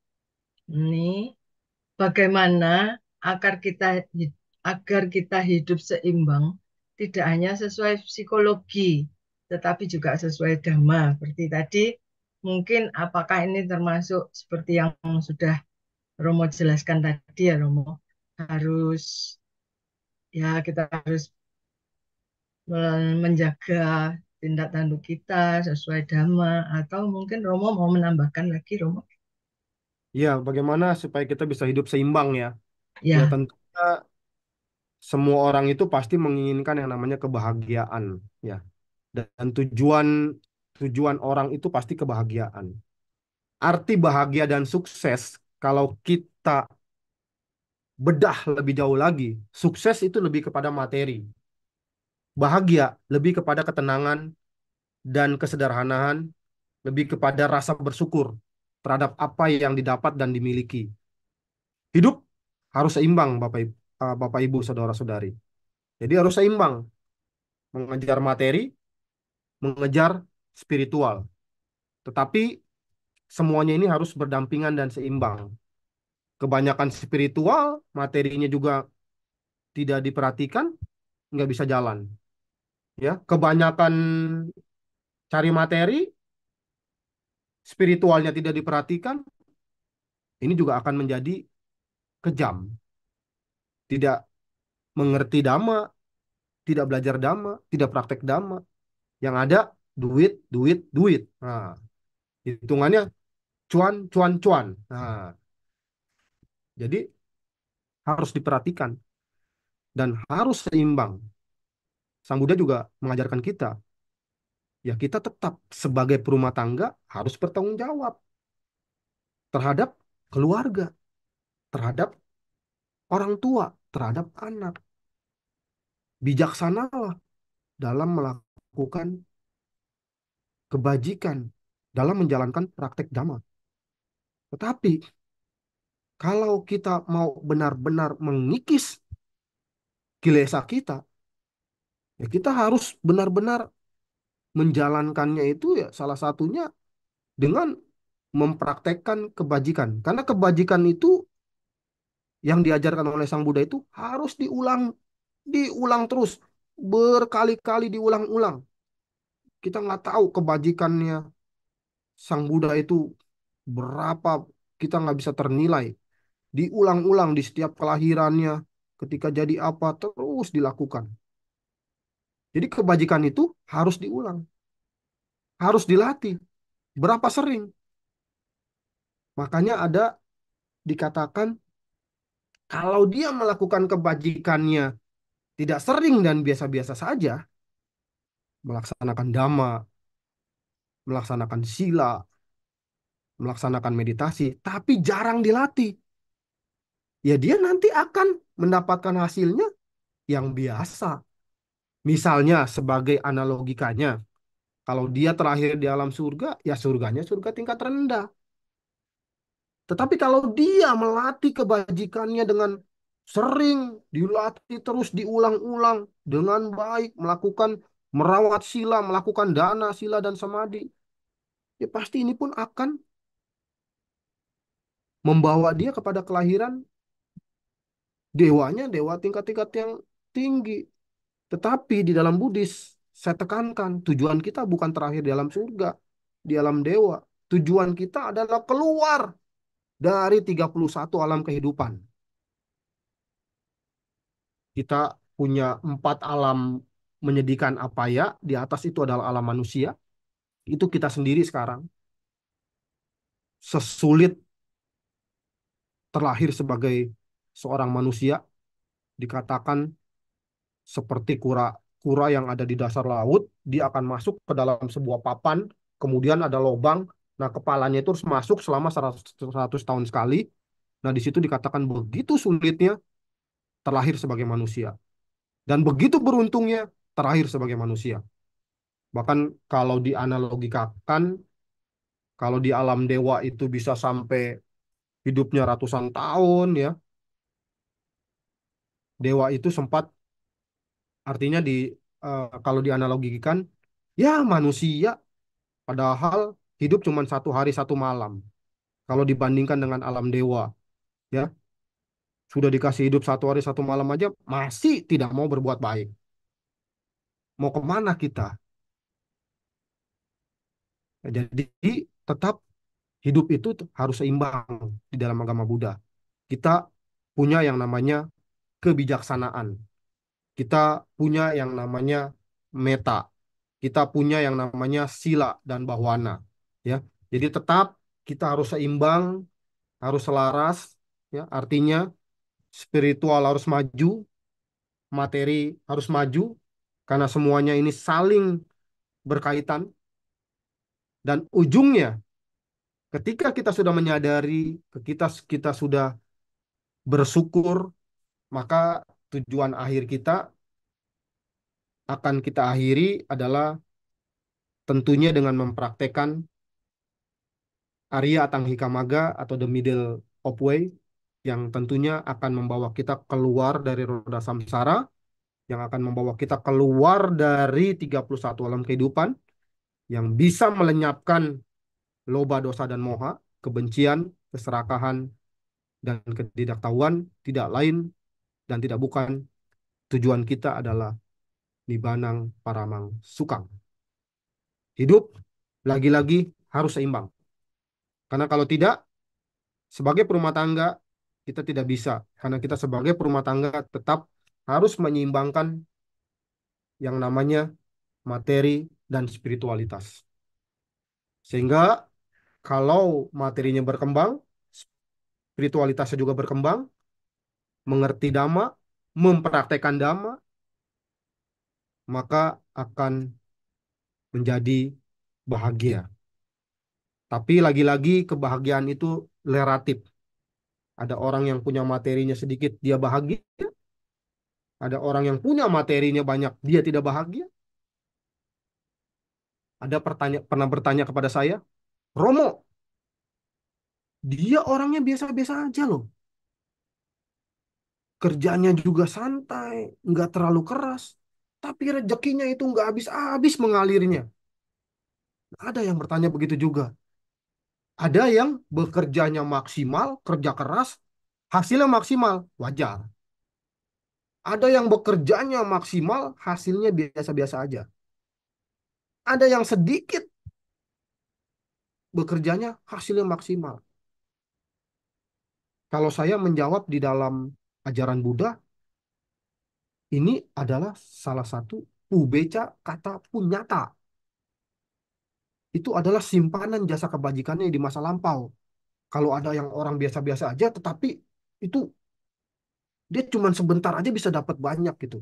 Ini bagaimana agar kita agar kita hidup seimbang, tidak hanya sesuai psikologi, tetapi juga sesuai dhamma. Seperti tadi, mungkin apakah ini termasuk seperti yang sudah Romo jelaskan tadi ya, Romo? Harus, ya kita harus menjaga tindak tanduk kita sesuai dhamma, atau mungkin Romo mau menambahkan lagi, Romo? Ya, bagaimana supaya kita bisa hidup seimbang ya? Ya Ya, tentunya semua orang itu pasti menginginkan yang namanya kebahagiaan ya. Dan tujuan tujuan orang itu pasti kebahagiaan. Arti bahagia dan sukses kalau kita bedah lebih jauh lagi, sukses itu lebih kepada materi. Bahagia lebih kepada ketenangan dan kesederhanaan, lebih kepada rasa bersyukur terhadap apa yang didapat dan dimiliki. Hidup harus seimbang, Bapak Ibu, saudara-saudari. Jadi harus seimbang, mengejar materi, mengejar spiritual. Tetapi semuanya ini harus berdampingan dan seimbang. Kebanyakan spiritual, materinya juga tidak diperhatikan, nggak bisa jalan. Ya, kebanyakan cari materi, spiritualnya tidak diperhatikan, ini juga akan menjadi kejam. Tidak mengerti dhamma, tidak belajar dhamma, tidak praktek dhamma. Yang ada duit, duit, duit. Nah, hitungannya cuan, cuan, cuan. Nah, jadi harus diperhatikan dan harus seimbang. Sang Buddha juga mengajarkan kita, ya kita tetap sebagai perumah tangga harus bertanggung jawab terhadap keluarga, terhadap orang tua, terhadap anak. Bijaksanalah dalam melakukan kebajikan, dalam menjalankan praktek dhamma. Tetapi kalau kita mau benar-benar mengikis kilesa kita, ya kita harus benar-benar menjalankannya itu ya salah satunya dengan mempraktekkan kebajikan. Karena kebajikan itu yang diajarkan oleh Sang Buddha itu harus diulang, diulang terus, berkali-kali diulang-ulang. Kita nggak tahu kebajikannya Sang Buddha itu berapa, kita nggak bisa ternilai. Diulang-ulang di setiap kelahirannya, ketika jadi apa, terus dilakukan. Jadi kebajikan itu harus diulang, harus dilatih. Berapa sering? Makanya ada dikatakan kalau dia melakukan kebajikannya tidak sering dan biasa-biasa saja, melaksanakan dhamma, melaksanakan sila, melaksanakan meditasi, tapi jarang dilatih, ya dia nanti akan mendapatkan hasilnya yang biasa. Misalnya sebagai analogikanya, kalau dia terlahir di alam surga, ya surganya surga tingkat rendah. Tetapi kalau dia melatih kebajikannya dengan sering, dilatih terus diulang-ulang dengan baik, melakukan merawat sila, melakukan dana, sila dan samadhi, ya pasti ini pun akan membawa dia kepada kelahiran dewanya, dewa tingkat-tingkat yang tinggi. Tetapi di dalam Buddhis, saya tekankan, tujuan kita bukan terakhir di alam surga, di alam dewa. Tujuan kita adalah keluar dari 31 alam kehidupan. Kita punya 4 alam menyedihkan apa ya, di atas itu adalah alam manusia. Itu kita sendiri sekarang. Sesulit terlahir sebagai seorang manusia, dikatakan seperti kura-kura yang ada di dasar laut, dia akan masuk ke dalam sebuah papan, kemudian ada lubang, nah kepalanya itu harus masuk selama 100 tahun sekali. Nah di situ dikatakan begitu sulitnya terlahir sebagai manusia. Dan begitu beruntungnya terlahir sebagai manusia. Bahkan kalau dianalogikakan, kalau di alam dewa itu bisa sampai hidupnya ratusan tahun ya. Dewa itu sempat Artinya kalau dianalogikan, ya manusia padahal hidup cuma 1 hari 1 malam. Kalau dibandingkan dengan alam dewa, ya sudah dikasih hidup 1 hari 1 malam aja masih tidak mau berbuat baik. Mau kemana kita? Jadi tetap hidup itu harus seimbang di dalam agama Buddha. Kita punya yang namanya kebijaksanaan. Kita punya yang namanya meta. Kita punya yang namanya sila dan bahwana. Ya, jadi tetap kita harus seimbang, harus selaras. Ya, artinya spiritual harus maju, materi harus maju, karena semuanya ini saling berkaitan. Dan ujungnya, ketika kita sudah menyadari, kita sudah bersyukur, maka tujuan akhir kita akan kita akhiri adalah tentunya dengan mempraktekkan Arya Atangika Magga atau the middle of way, yang tentunya akan membawa kita keluar dari roda samsara, yang akan membawa kita keluar dari 31 alam kehidupan, yang bisa melenyapkan loba, dosa, dan moha, kebencian, keserakahan, dan ketidaktahuan. Tidak lain dan tidak bukan, tujuan kita adalah Nibanang Paramang Sukang. Hidup lagi-lagi harus seimbang. Karena kalau tidak, sebagai perumah tangga, kita tidak bisa. Karena kita sebagai perumah tangga tetap harus menyeimbangkan yang namanya materi dan spiritualitas. Sehingga kalau materinya berkembang, spiritualitasnya juga berkembang, mengerti Dhamma, mempraktekkan Dhamma, maka akan menjadi bahagia. Tapi lagi-lagi kebahagiaan itu relatif. Ada orang yang punya materinya sedikit, dia bahagia. Ada orang yang punya materinya banyak, dia tidak bahagia. Ada pernah bertanya kepada saya, Romo, dia orangnya biasa-biasa aja loh. Kerjanya juga santai, nggak terlalu keras. Tapi rezekinya itu nggak habis-habis mengalirnya. Ada yang bertanya begitu juga. Ada yang bekerjanya maksimal, kerja keras, hasilnya maksimal, wajar. Ada yang bekerjanya maksimal, hasilnya biasa-biasa aja. Ada yang sedikit bekerjanya, hasilnya maksimal. Kalau saya menjawab di dalam ajaran Buddha, ini adalah salah satu pubeca kata punyata. Itu adalah simpanan jasa kebajikannya di masa lampau. Kalau ada yang orang biasa-biasa aja, tetapi itu dia cuma sebentar aja bisa dapat banyak gitu.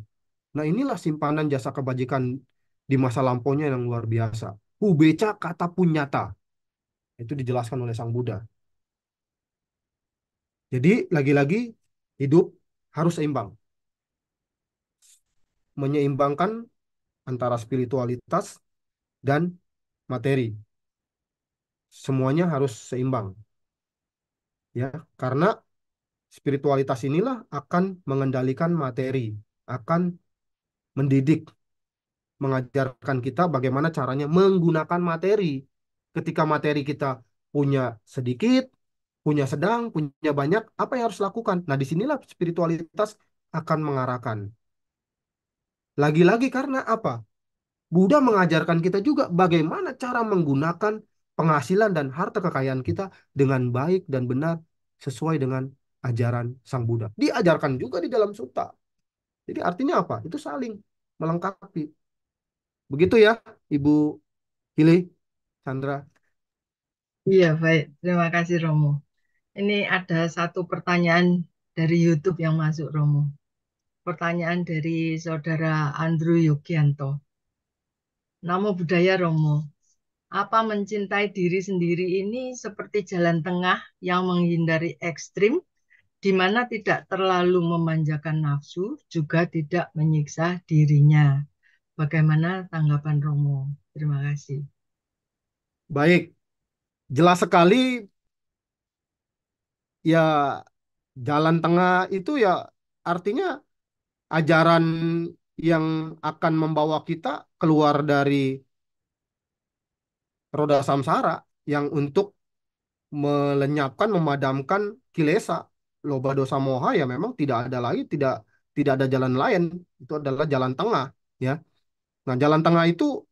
Nah, inilah simpanan jasa kebajikan di masa lampaunya yang luar biasa. Ubeca kata punyata. Itu dijelaskan oleh Sang Buddha. Jadi, lagi-lagi hidup harus seimbang. Menyeimbangkan antara spiritualitas dan materi. Semuanya harus seimbang. Ya, karena spiritualitas inilah akan mengendalikan materi, akan mendidik, mengajarkan kita bagaimana caranya menggunakan materi. Ketika materi kita punya sedikit, punya sedang, punya banyak, apa yang harus lakukan? Nah, disinilah spiritualitas akan mengarahkan. Lagi-lagi karena apa? Buddha mengajarkan kita juga bagaimana cara menggunakan penghasilan dan harta kekayaan kita dengan baik dan benar sesuai dengan ajaran Sang Buddha. Diajarkan juga di dalam sutta. Jadi artinya apa? Itu saling melengkapi. Begitu ya, Ibu Hili, Chandra. Iya, baik. Terima kasih, Romo. Ini ada satu pertanyaan dari YouTube yang masuk, Romo. Pertanyaan dari Saudara Andrew Yugianto. Namo Buddhaya, Romo. Apa mencintai diri sendiri ini seperti jalan tengah yang menghindari ekstrim, di mana tidak terlalu memanjakan nafsu, juga tidak menyiksa dirinya. Bagaimana tanggapan Romo? Terima kasih. Baik, jelas sekali ya, jalan tengah itu ya artinya ajaran yang akan membawa kita keluar dari roda samsara, yang untuk melenyapkan, memadamkan kilesa, loba dosa moha, ya memang tidak ada lagi, tidak ada jalan lain. Itu adalah jalan tengah, ya. Nah, jalan tengah itu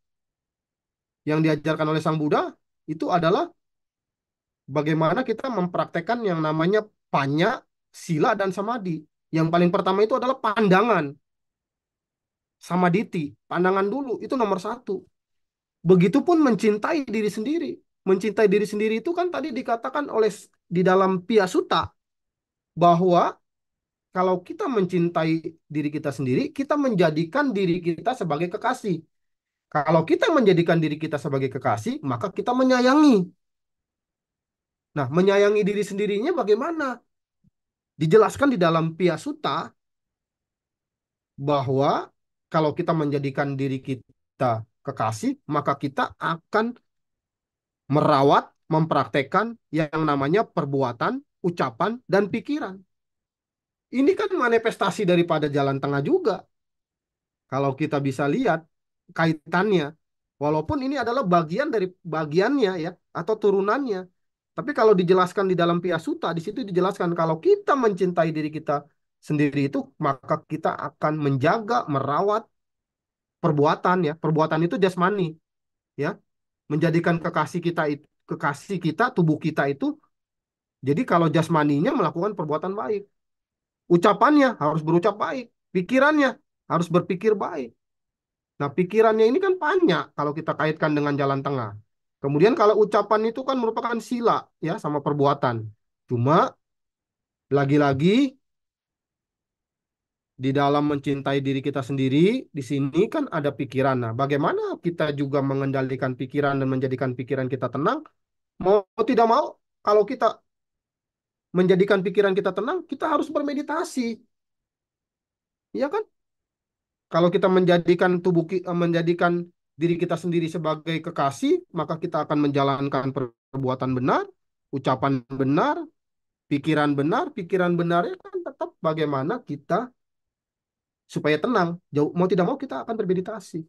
yang diajarkan oleh Sang Buddha itu adalah bagaimana kita mempraktekkan yang namanya panya, sila, dan samadhi. Yang paling pertama itu adalah pandangan, samaditi, pandangan dulu, itu nomor satu. Begitupun mencintai diri sendiri. Mencintai diri sendiri itu kan tadi dikatakan oleh di dalam Pia Sutta bahwa kalau kita mencintai diri kita sendiri, kita menjadikan diri kita sebagai kekasih. Kalau kita menjadikan diri kita sebagai kekasih, maka kita menyayangi. Nah, menyayangi diri sendirinya bagaimana? Dijelaskan di dalam Pia Sutta bahwa kalau kita menjadikan diri kita kekasih, maka kita akan merawat, mempraktekkan yang namanya perbuatan, ucapan, dan pikiran. Ini kan manifestasi daripada jalan tengah juga. Kalau kita bisa lihat kaitannya, walaupun ini adalah bagian dari bagiannya ya, atau turunannya. Tapi kalau dijelaskan di dalam Pia Sutta, di situ dijelaskan kalau kita mencintai diri kita sendiri itu, maka kita akan menjaga, merawat perbuatan ya. Perbuatan itu jasmani ya, menjadikan kekasih kita, tubuh kita itu. Jadi kalau jasmaninya melakukan perbuatan baik, ucapannya harus berucap baik, pikirannya harus berpikir baik. Nah, pikirannya ini kan banyak kalau kita kaitkan dengan jalan tengah. Kemudian kalau ucapan itu kan merupakan sila ya, sama perbuatan. Cuma lagi-lagi di dalam mencintai diri kita sendiri, di sini kan ada pikiran. Nah, bagaimana kita juga mengendalikan pikiran dan menjadikan pikiran kita tenang? Mau tidak mau, kalau kita menjadikan pikiran kita tenang, kita harus bermeditasi. Iya kan? Kalau kita menjadikan diri kita sendiri sebagai kekasih, maka kita akan menjalankan perbuatan benar, ucapan benar, pikiran benar. Pikiran benarnya kan tetap bagaimana kita supaya tenang. Jauh mau tidak mau kita akan bermeditasi.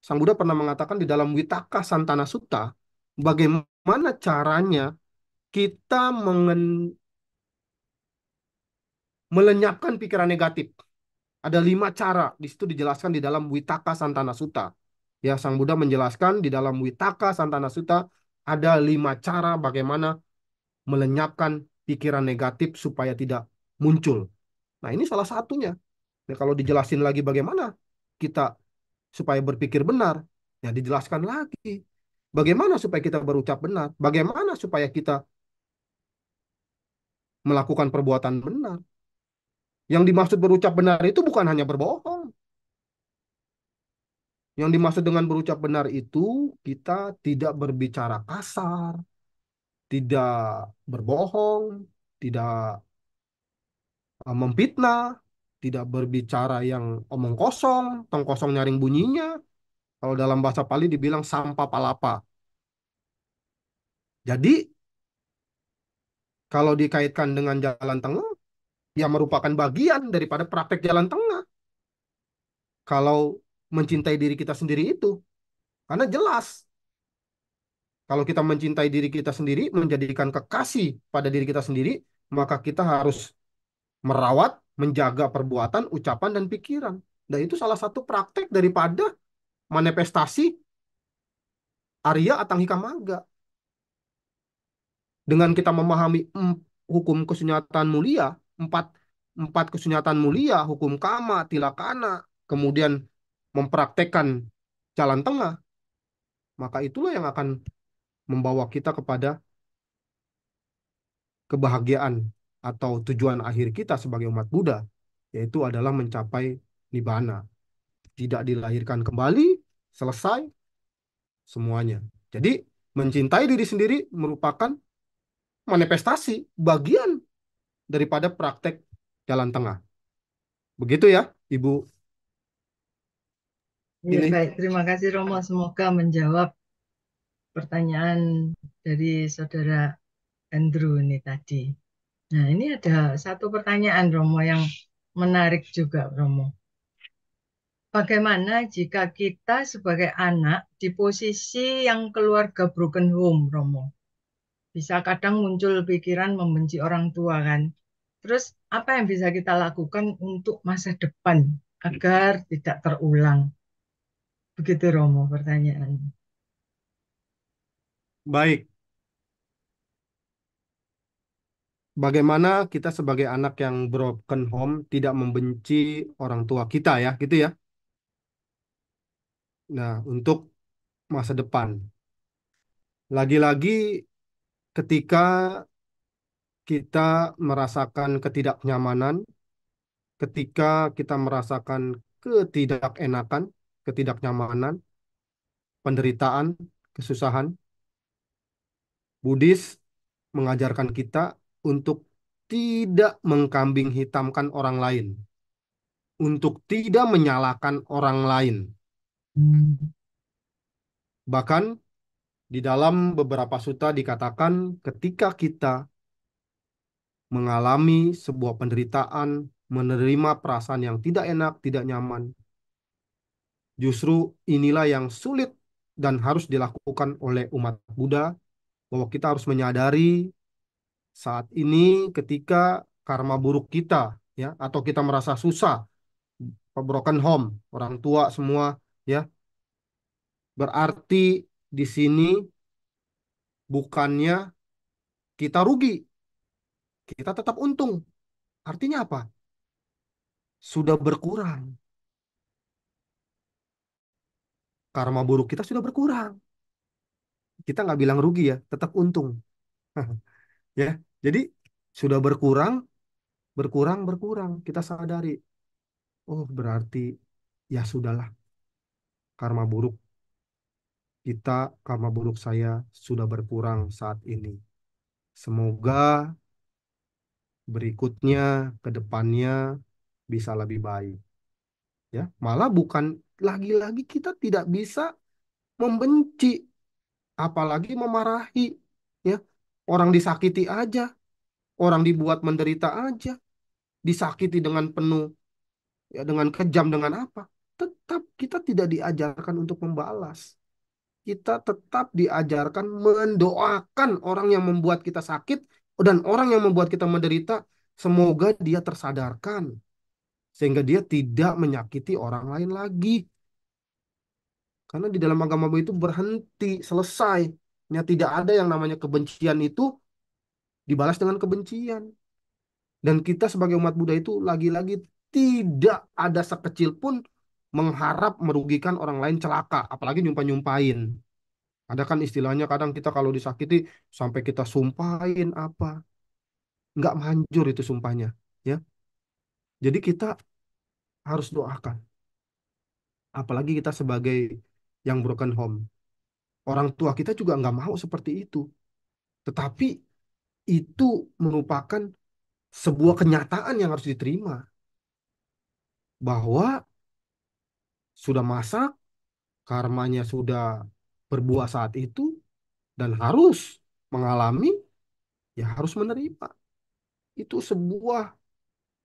Sang Buddha pernah mengatakan di dalam Witaka Santana Sutta, bagaimana caranya kita melenyapkan pikiran negatif. Ada 5 cara, di situ dijelaskan di dalam Witaka Santana Sutta. Ya, Sang Buddha menjelaskan di dalam Witaka Santana Sutta ada 5 cara bagaimana melenyapkan pikiran negatif supaya tidak muncul. Nah, ini salah satunya. Ya, kalau dijelasin lagi bagaimana kita supaya berpikir benar, ya dijelaskan lagi. Bagaimana supaya kita berucap benar? Bagaimana supaya kita melakukan perbuatan benar? Yang dimaksud berucap benar itu bukan hanya berbohong. Yang dimaksud dengan berucap benar itu kita tidak berbicara kasar, tidak berbohong, tidak memfitnah, tidak berbicara yang omong kosong, tong kosong nyaring bunyinya. Kalau dalam bahasa Pali dibilang sampah palapa. Jadi kalau dikaitkan dengan jalan tengah, ya merupakan bagian daripada praktek jalan tengah. Kalau mencintai diri kita sendiri itu, karena jelas kalau kita mencintai diri kita sendiri, menjadikan kekasih pada diri kita sendiri, maka kita harus merawat, menjaga perbuatan, ucapan, dan pikiran. Dan itu salah satu praktek daripada manifestasi Arya Atangika Magga. Dengan kita memahami hukum kesunyatan mulia, empat, empat kesunyatan mulia, hukum kama, tilakana, kemudian mempraktekkan jalan tengah, maka itulah yang akan membawa kita kepada kebahagiaan atau tujuan akhir kita sebagai umat Buddha, yaitu adalah mencapai nibbana. Tidak dilahirkan kembali, selesai semuanya. Jadi, mencintai diri sendiri merupakan manifestasi bagian daripada praktek jalan tengah. Begitu ya, Ibu Ya, ini. baik. Terima kasih Romo. Semoga menjawab pertanyaan dari Saudara Andrew ini tadi. Nah, ini ada satu pertanyaan Romo yang menarik juga Romo. bagaimana jika kita sebagai anak di posisi yang keluarga broken home, Romo? Bisa kadang muncul pikiran membenci orang tua kan. Terus apa yang bisa kita lakukan untuk masa depan agar tidak terulang? Begitu Romo pertanyaannya. Baik, bagaimana kita sebagai anak yang broken home tidak membenci orang tua kita ya, gitu ya. Nah, untuk masa depan. Lagi-lagi ketika kita merasakan ketidaknyamanan, ketika kita merasakan ketidakenakan, ketidaknyamanan, penderitaan, kesusahan, Buddhis mengajarkan kita untuk tidak mengkambing hitamkan orang lain, untuk tidak menyalahkan orang lain. Bahkan di dalam beberapa sutta dikatakan ketika kita mengalami sebuah penderitaan, menerima perasaan yang tidak enak, tidak nyaman, justru inilah yang sulit dan harus dilakukan oleh umat Buddha, bahwa kita harus menyadari saat ini ketika karma buruk kita, ya, atau kita merasa susah, broken home, orang tua semua, ya, berarti di sini bukannya kita rugi, kita tetap untung. Artinya apa? Sudah berkurang. Karma buruk kita sudah berkurang. Kita nggak bilang rugi ya, tetap untung. Ya, jadi sudah berkurang, berkurang, berkurang. Kita sadari, oh berarti ya sudahlah, karma buruk kita, karma buruk saya sudah berkurang saat ini. Semoga berikutnya, ke depannya bisa lebih baik. Ya, malah bukan lagi-lagi kita tidak bisa membenci, apalagi memarahi. Ya, orang disakiti aja, orang dibuat menderita aja, disakiti dengan penuh, ya dengan kejam, dengan apa? Tetap kita tidak diajarkan untuk membalas. Kita tetap diajarkan mendoakan orang yang membuat kita sakit dan orang yang membuat kita menderita. Semoga dia tersadarkan sehingga dia tidak menyakiti orang lain lagi. Karena di dalam agama itu berhenti, selesai. Ya, tidak ada yang namanya kebencian itu dibalas dengan kebencian. Dan kita sebagai umat Buddha itu lagi-lagi tidak ada sekecil pun mengharap merugikan orang lain celaka, apalagi nyumpah-nyumpahin. Ada kan istilahnya kadang kita kalau disakiti sampai kita sumpahin apa. Nggak manjur itu sumpahnya. Ya. Jadi kita harus doakan. Apalagi kita sebagai yang broken home. Orang tua kita juga nggak mau seperti itu. Tetapi itu merupakan sebuah kenyataan yang harus diterima. Bahwa sudah masak, karmanya sudah berbuah saat itu, dan harus mengalami, ya harus menerima. Itu sebuah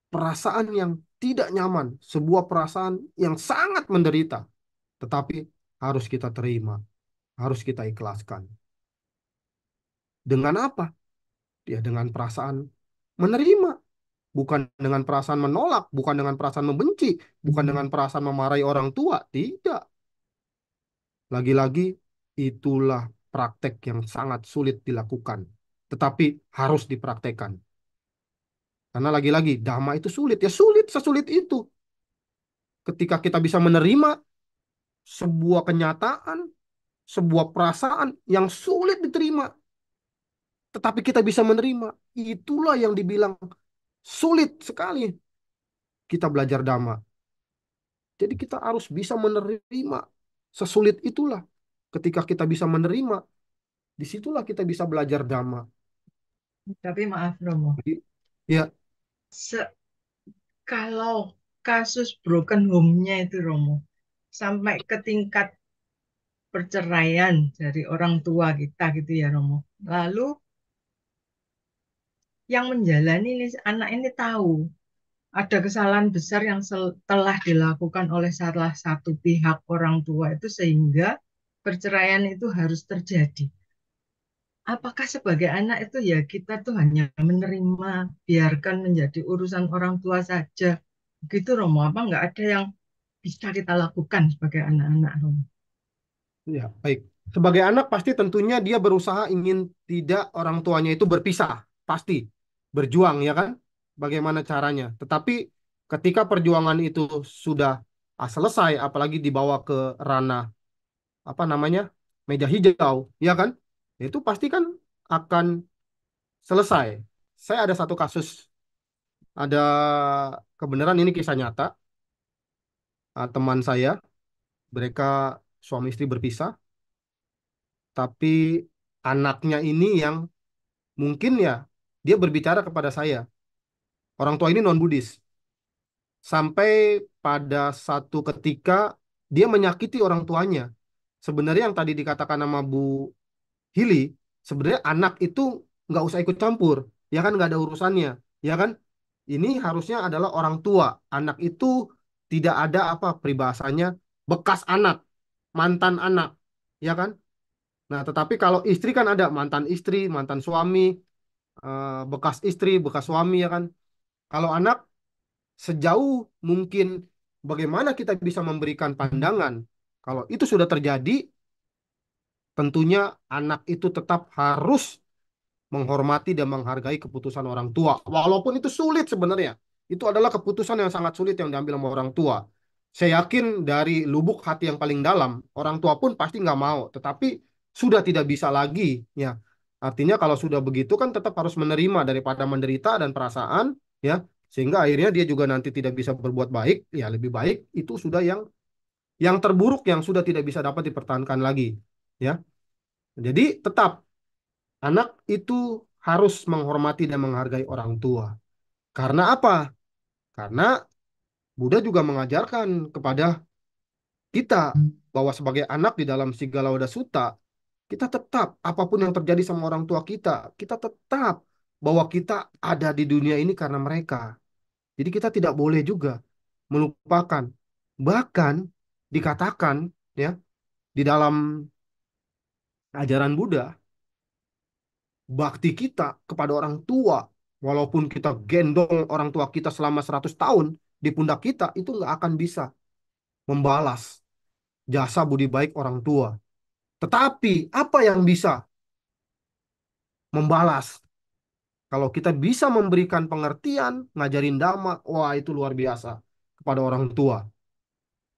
perasaan yang tidak nyaman, sebuah perasaan yang sangat menderita. Tetapi harus kita terima, harus kita ikhlaskan. Dengan apa? Ya dengan perasaan menerima. Bukan dengan perasaan menolak, bukan dengan perasaan membenci, bukan dengan perasaan memarahi orang tua. Tidak. Lagi-lagi, itulah praktek yang sangat sulit dilakukan. Tetapi harus dipraktekkan. Karena lagi-lagi, dhamma itu sulit. Ya sulit, sesulit itu. Ketika kita bisa menerima sebuah kenyataan, sebuah perasaan yang sulit diterima. Tetapi kita bisa menerima. Itulah yang dibilang sulit sekali kita belajar dhamma. Jadi kita harus bisa menerima. Sesulit itulah. Ketika kita bisa menerima, disitulah kita bisa belajar dhamma. Tapi maaf Romo, Jadi, ya, kalau kasus broken home-nya itu Romo, sampai ke tingkat perceraian dari orang tua kita gitu ya Romo. Lalu yang menjalani ini anak ini tahu ada kesalahan besar yang telah dilakukan oleh salah satu pihak orang tua itu sehingga perceraian itu harus terjadi. Apakah sebagai anak itu ya kita tuh hanya menerima, biarkan menjadi urusan orang tua saja. Begitu Romo, apa nggak ada yang bisa kita lakukan sebagai anak-anak Romo? Ya, baik. Sebagai anak pasti tentunya dia berusaha ingin tidak orang tuanya itu berpisah, pasti berjuang ya kan? Bagaimana caranya? Tetapi ketika perjuangan itu sudah selesai, apalagi dibawa ke ranah apa namanya meja hijau, ya kan? Itu pasti kan akan selesai. Saya ada satu kasus, ada kebenaran ini kisah nyata. Teman saya, mereka suami istri berpisah, tapi anaknya ini yang mungkin ya dia berbicara kepada saya. Orang tua ini non-Buddhis. Sampai pada satu ketika dia menyakiti orang tuanya. Sebenarnya yang tadi dikatakan sama Bu Hili, sebenarnya anak itu nggak usah ikut campur, ya kan nggak ada urusannya, ya kan? Ini harusnya adalah orang tua. Anak itu tidak ada apa peribahasanya bekas anak, mantan anak, ya kan? Nah, tetapi kalau istri kan ada mantan istri, mantan suami, bekas istri, bekas suami, ya kan? Kalau anak sejauh mungkin bagaimana kita bisa memberikan pandangan. Kalau itu sudah terjadi, tentunya anak itu tetap harus menghormati dan menghargai keputusan orang tua. Walaupun itu sulit sebenarnya. Itu adalah keputusan yang sangat sulit yang diambil sama orang tua. Saya yakin dari lubuk hati yang paling dalam, orang tua pun pasti nggak mau. Tetapi sudah tidak bisa lagi. Ya, artinya kalau sudah begitu kan tetap harus menerima daripada menderita dan perasaan. Ya, sehingga akhirnya dia juga nanti tidak bisa berbuat baik. Ya, lebih baik itu sudah yang terburuk yang sudah tidak bisa dapat dipertahankan lagi. Ya, jadi tetap anak itu harus menghormati dan menghargai orang tua. Karena apa? Karena Buddha juga mengajarkan kepada kita bahwa sebagai anak di dalam Sigala Sutta, kita tetap apapun yang terjadi sama orang tua kita tetap bahwa kita ada di dunia ini karena mereka. Jadi kita tidak boleh juga melupakan. Bahkan dikatakan ya di dalam ajaran Buddha, bakti kita kepada orang tua, walaupun kita gendong orang tua kita selama 100 tahun di pundak kita, itu nggak akan bisa membalas jasa budi baik orang tua. Tetapi apa yang bisa membalas? Kalau kita bisa memberikan pengertian, ngajarin dhamma, wah itu luar biasa kepada orang tua.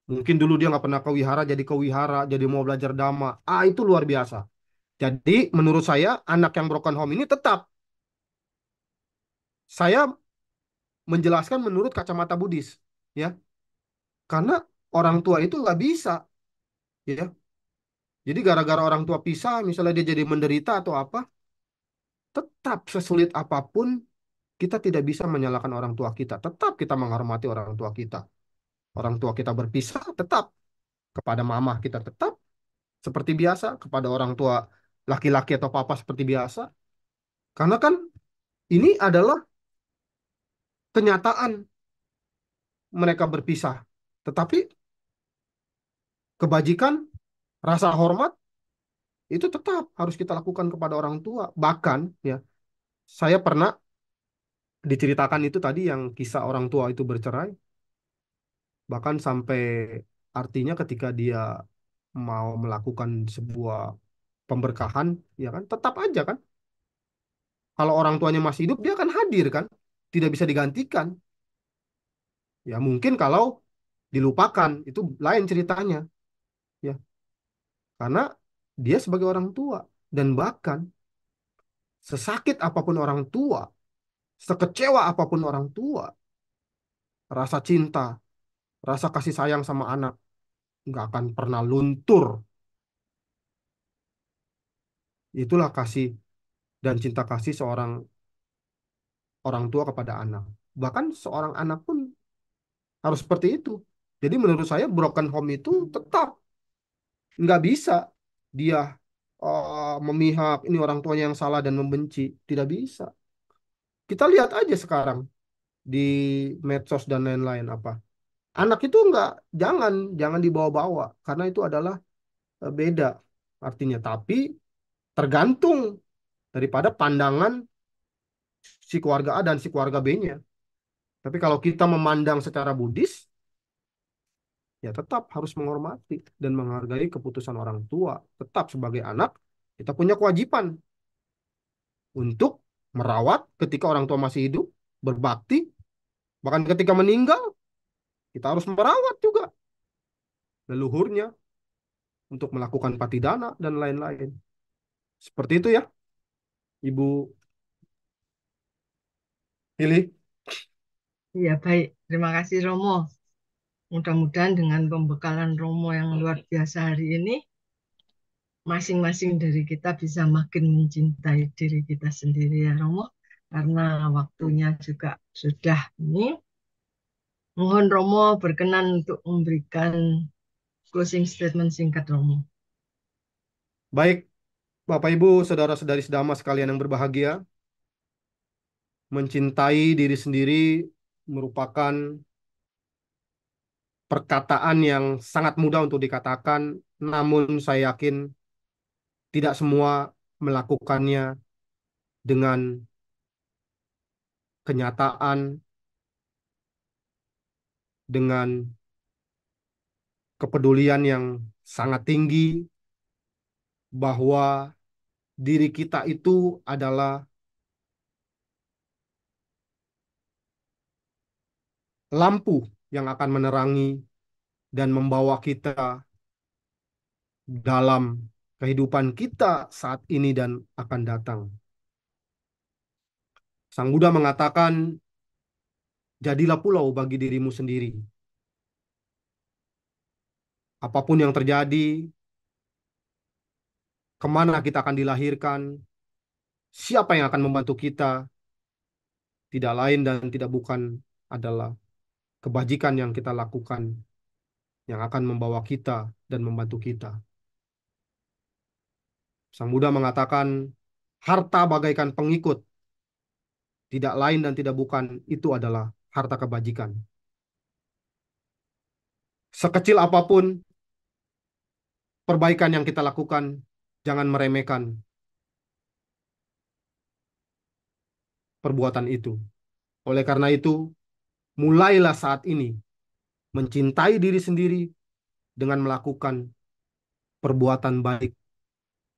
Mungkin dulu dia nggak pernah ke wihara, jadi mau belajar dhamma. Itu luar biasa. Jadi menurut saya anak yang broken home ini tetap saya menjelaskan menurut kacamata Buddhis, ya, karena orang tua itu nggak bisa, ya. Jadi gara-gara orang tua pisah, misalnya dia jadi menderita atau apa, tetap sesulit apapun kita tidak bisa menyalahkan orang tua kita. Tetap kita menghormati orang tua kita. Orang tua kita berpisah, tetap kepada mama kita tetap seperti biasa, kepada orang tua laki-laki atau papa seperti biasa. Karena kan ini adalah kenyataan mereka berpisah. Tetapi kebajikan, rasa hormat itu tetap harus kita lakukan kepada orang tua. Bahkan ya, saya pernah diceritakan itu tadi yang kisah orang tua itu bercerai, bahkan sampai artinya ketika dia mau melakukan sebuah pemberkahan, ya kan, tetap aja kan, kalau orang tuanya masih hidup dia akan hadir kan, tidak bisa digantikan. Ya mungkin kalau dilupakan itu lain ceritanya, ya, karena dia sebagai orang tua dan bahkan sesakit apapun orang tua, sekecewa apapun orang tua, rasa cinta, rasa kasih sayang sama anak nggak akan pernah luntur. Itulah kasih dan cinta kasih seorang orang tua kepada anak. Bahkan seorang anak pun harus seperti itu. Jadi menurut saya broken home itu tetap nggak bisa dia memihak ini orang tuanya yang salah dan membenci. Tidak bisa. Kita lihat aja sekarang. di medsos dan lain-lain apa. Anak itu enggak, jangan jangan dibawa-bawa karena itu adalah beda artinya. Tapi tergantung daripada pandangan si keluarga A dan si keluarga B-nya. Tapi kalau kita memandang secara Buddhis, ya tetap harus menghormati dan menghargai keputusan orang tua. Tetap sebagai anak, kita punya kewajiban untuk merawat ketika orang tua masih hidup, berbakti, bahkan ketika meninggal, kita harus merawat juga leluhurnya untuk melakukan patidana dan lain-lain. Seperti itu ya, Ibu Hili. Iya, baik. Terima kasih Romo. Mudah-mudahan dengan pembekalan Romo yang luar biasa hari ini, masing-masing dari kita bisa makin mencintai diri kita sendiri ya Romo. Karena waktunya juga sudah ini. Mohon Romo berkenan untuk memberikan closing statement singkat Romo. Baik, Bapak Ibu, saudara-saudari sedama sekalian yang berbahagia, mencintai diri sendiri merupakan perkataan yang sangat mudah untuk dikatakan, namun saya yakin tidak semua melakukannya dengan kenyataan, dengan kepedulian yang sangat tinggi bahwa diri kita itu adalah lampu yang akan menerangi dan membawa kita dalam kehidupan kita saat ini dan akan datang. Sang Buddha mengatakan, jadilah pulau bagi dirimu sendiri. Apapun yang terjadi, kemana kita akan dilahirkan, siapa yang akan membantu kita, tidak lain dan tidak bukan adalah kebajikan yang kita lakukan yang akan membawa kita dan membantu kita. Sang Buddha mengatakan, harta bagaikan pengikut, tidak lain dan tidak bukan, itu adalah harta kebajikan. Sekecil apapun perbaikan yang kita lakukan, jangan meremehkan perbuatan itu. Oleh karena itu, mulailah saat ini mencintai diri sendiri dengan melakukan perbuatan baik.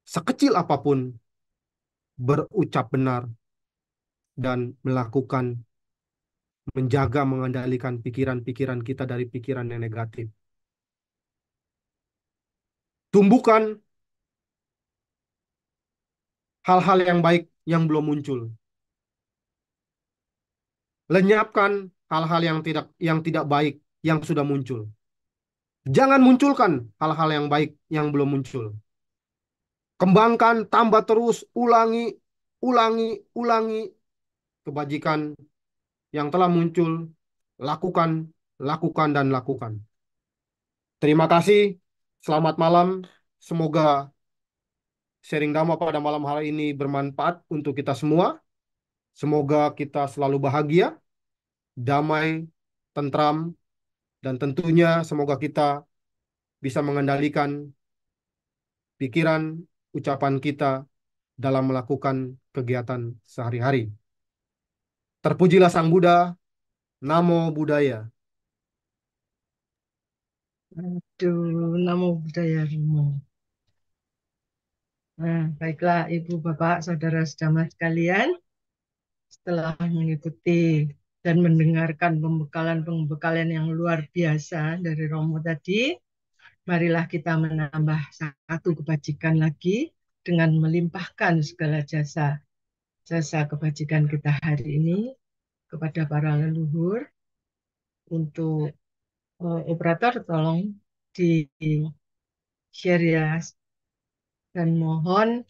Sekecil apapun, berucap benar, dan melakukan, menjaga, mengendalikan pikiran-pikiran kita dari pikiran yang negatif. Tumbuhkan hal-hal yang baik yang belum muncul. Lenyapkan hal-hal yang tidak baik yang sudah muncul. Jangan munculkan hal-hal yang baik yang belum muncul. Kembangkan, tambah terus, ulangi, ulangi, ulangi kebajikan yang telah muncul. Lakukan, lakukan, dan lakukan. Terima kasih. Selamat malam. Semoga sharing Dhamma pada malam hari ini bermanfaat untuk kita semua. Semoga kita selalu bahagia, damai, tentram, dan tentunya semoga kita bisa mengendalikan pikiran, ucapan kita dalam melakukan kegiatan sehari-hari. Terpujilah Sang Buddha, Namo Buddhaya. Aduh, namo buddhaya Romo. Nah, baiklah Ibu, Bapak, Saudara sedama sekalian, setelah mengikuti dan mendengarkan pembekalan-pembekalan yang luar biasa dari Romo tadi, marilah kita menambah satu kebajikan lagi dengan melimpahkan segala jasa kebajikan kita hari ini kepada para leluhur. Untuk operator tolong di share ya, dan mohon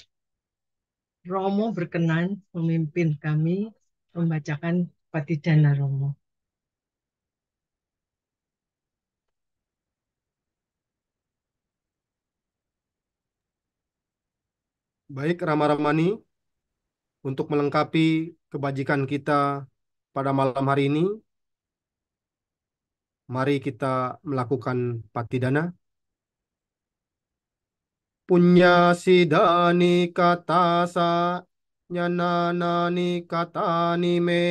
Romo berkenan memimpin kami membacakan Patidana Romo. Baik, Rama-Ramani, untuk melengkapi kebajikan kita pada malam hari ini, mari kita melakukan patidana. Punya sidani katasa nyananani katani me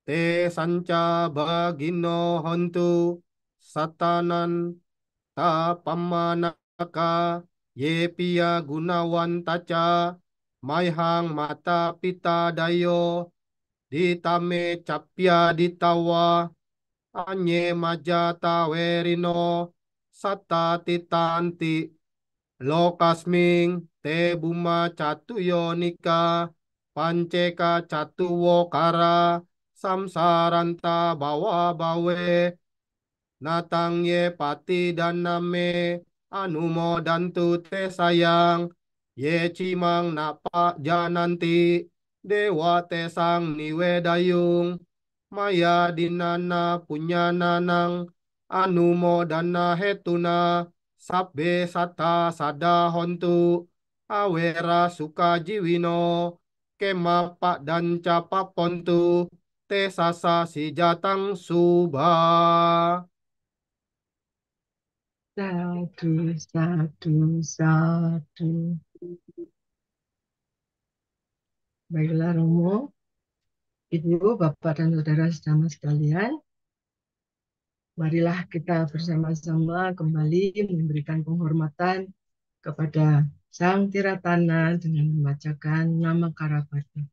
te sanca bagino hontu satanan ta pamanaka ye pia gunawan taca maihang mata pita dayo ditame capia ditawa anye majata werino sata titanti lokasming te buma catuyo nika panceka catuwo kara samsaranta bawa bawe natang ye pati dan name anumo dantu te sayang ye cimang napa jananti dewa te sang niwe dayung maya dinana punya nanang anumo dana hetuna sabbe sata sada hontu awera suka jiwino kemapa dan capa pontu te sasa si jatang suba. Satu, satu, satu. Baiklah Romo, Ibu, Bapak, dan Saudara sedama sekalian, marilah kita bersama-sama kembali memberikan penghormatan kepada Sang Tiratana dengan membacakan nama Karabati.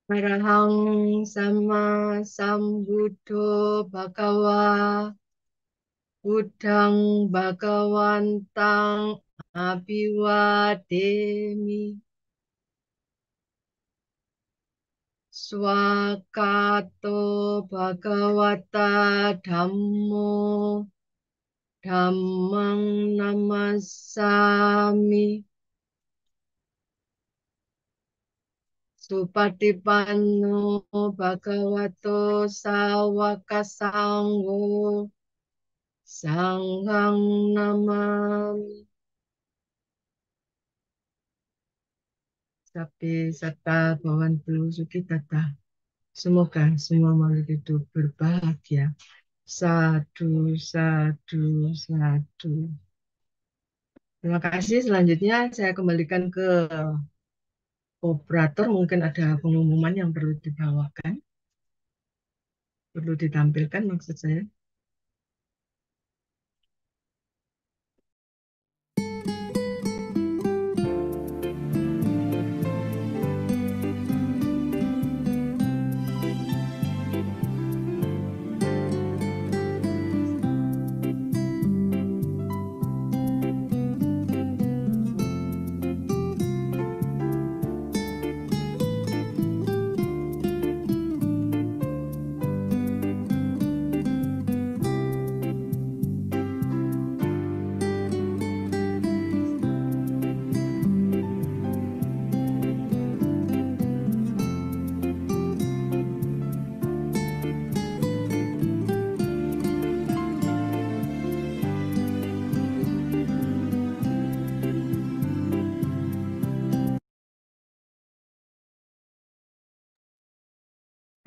Arahang sama sambuddho bhagawa Buddhang bhagawantang abhiwademi swakato bhagawata dhammo dhammang namasami Supatipanno bhagavato sawaka sangho sanghang namami Sapi Sata Bhavantu Sukitata. Semoga semua makhluk hidup berbahagia. Sadu, sadu, sadu. Terima kasih. Selanjutnya saya kembalikan ke operator. Mungkin ada pengumuman yang perlu dibawakan. Perlu ditampilkan maksud saya.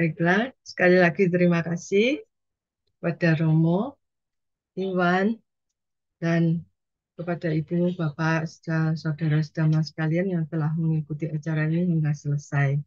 Baiklah, sekali lagi terima kasih kepada Romo, Iwan, dan kepada Ibu, Bapak, Saudara-saudara sekalian yang telah mengikuti acara ini hingga selesai.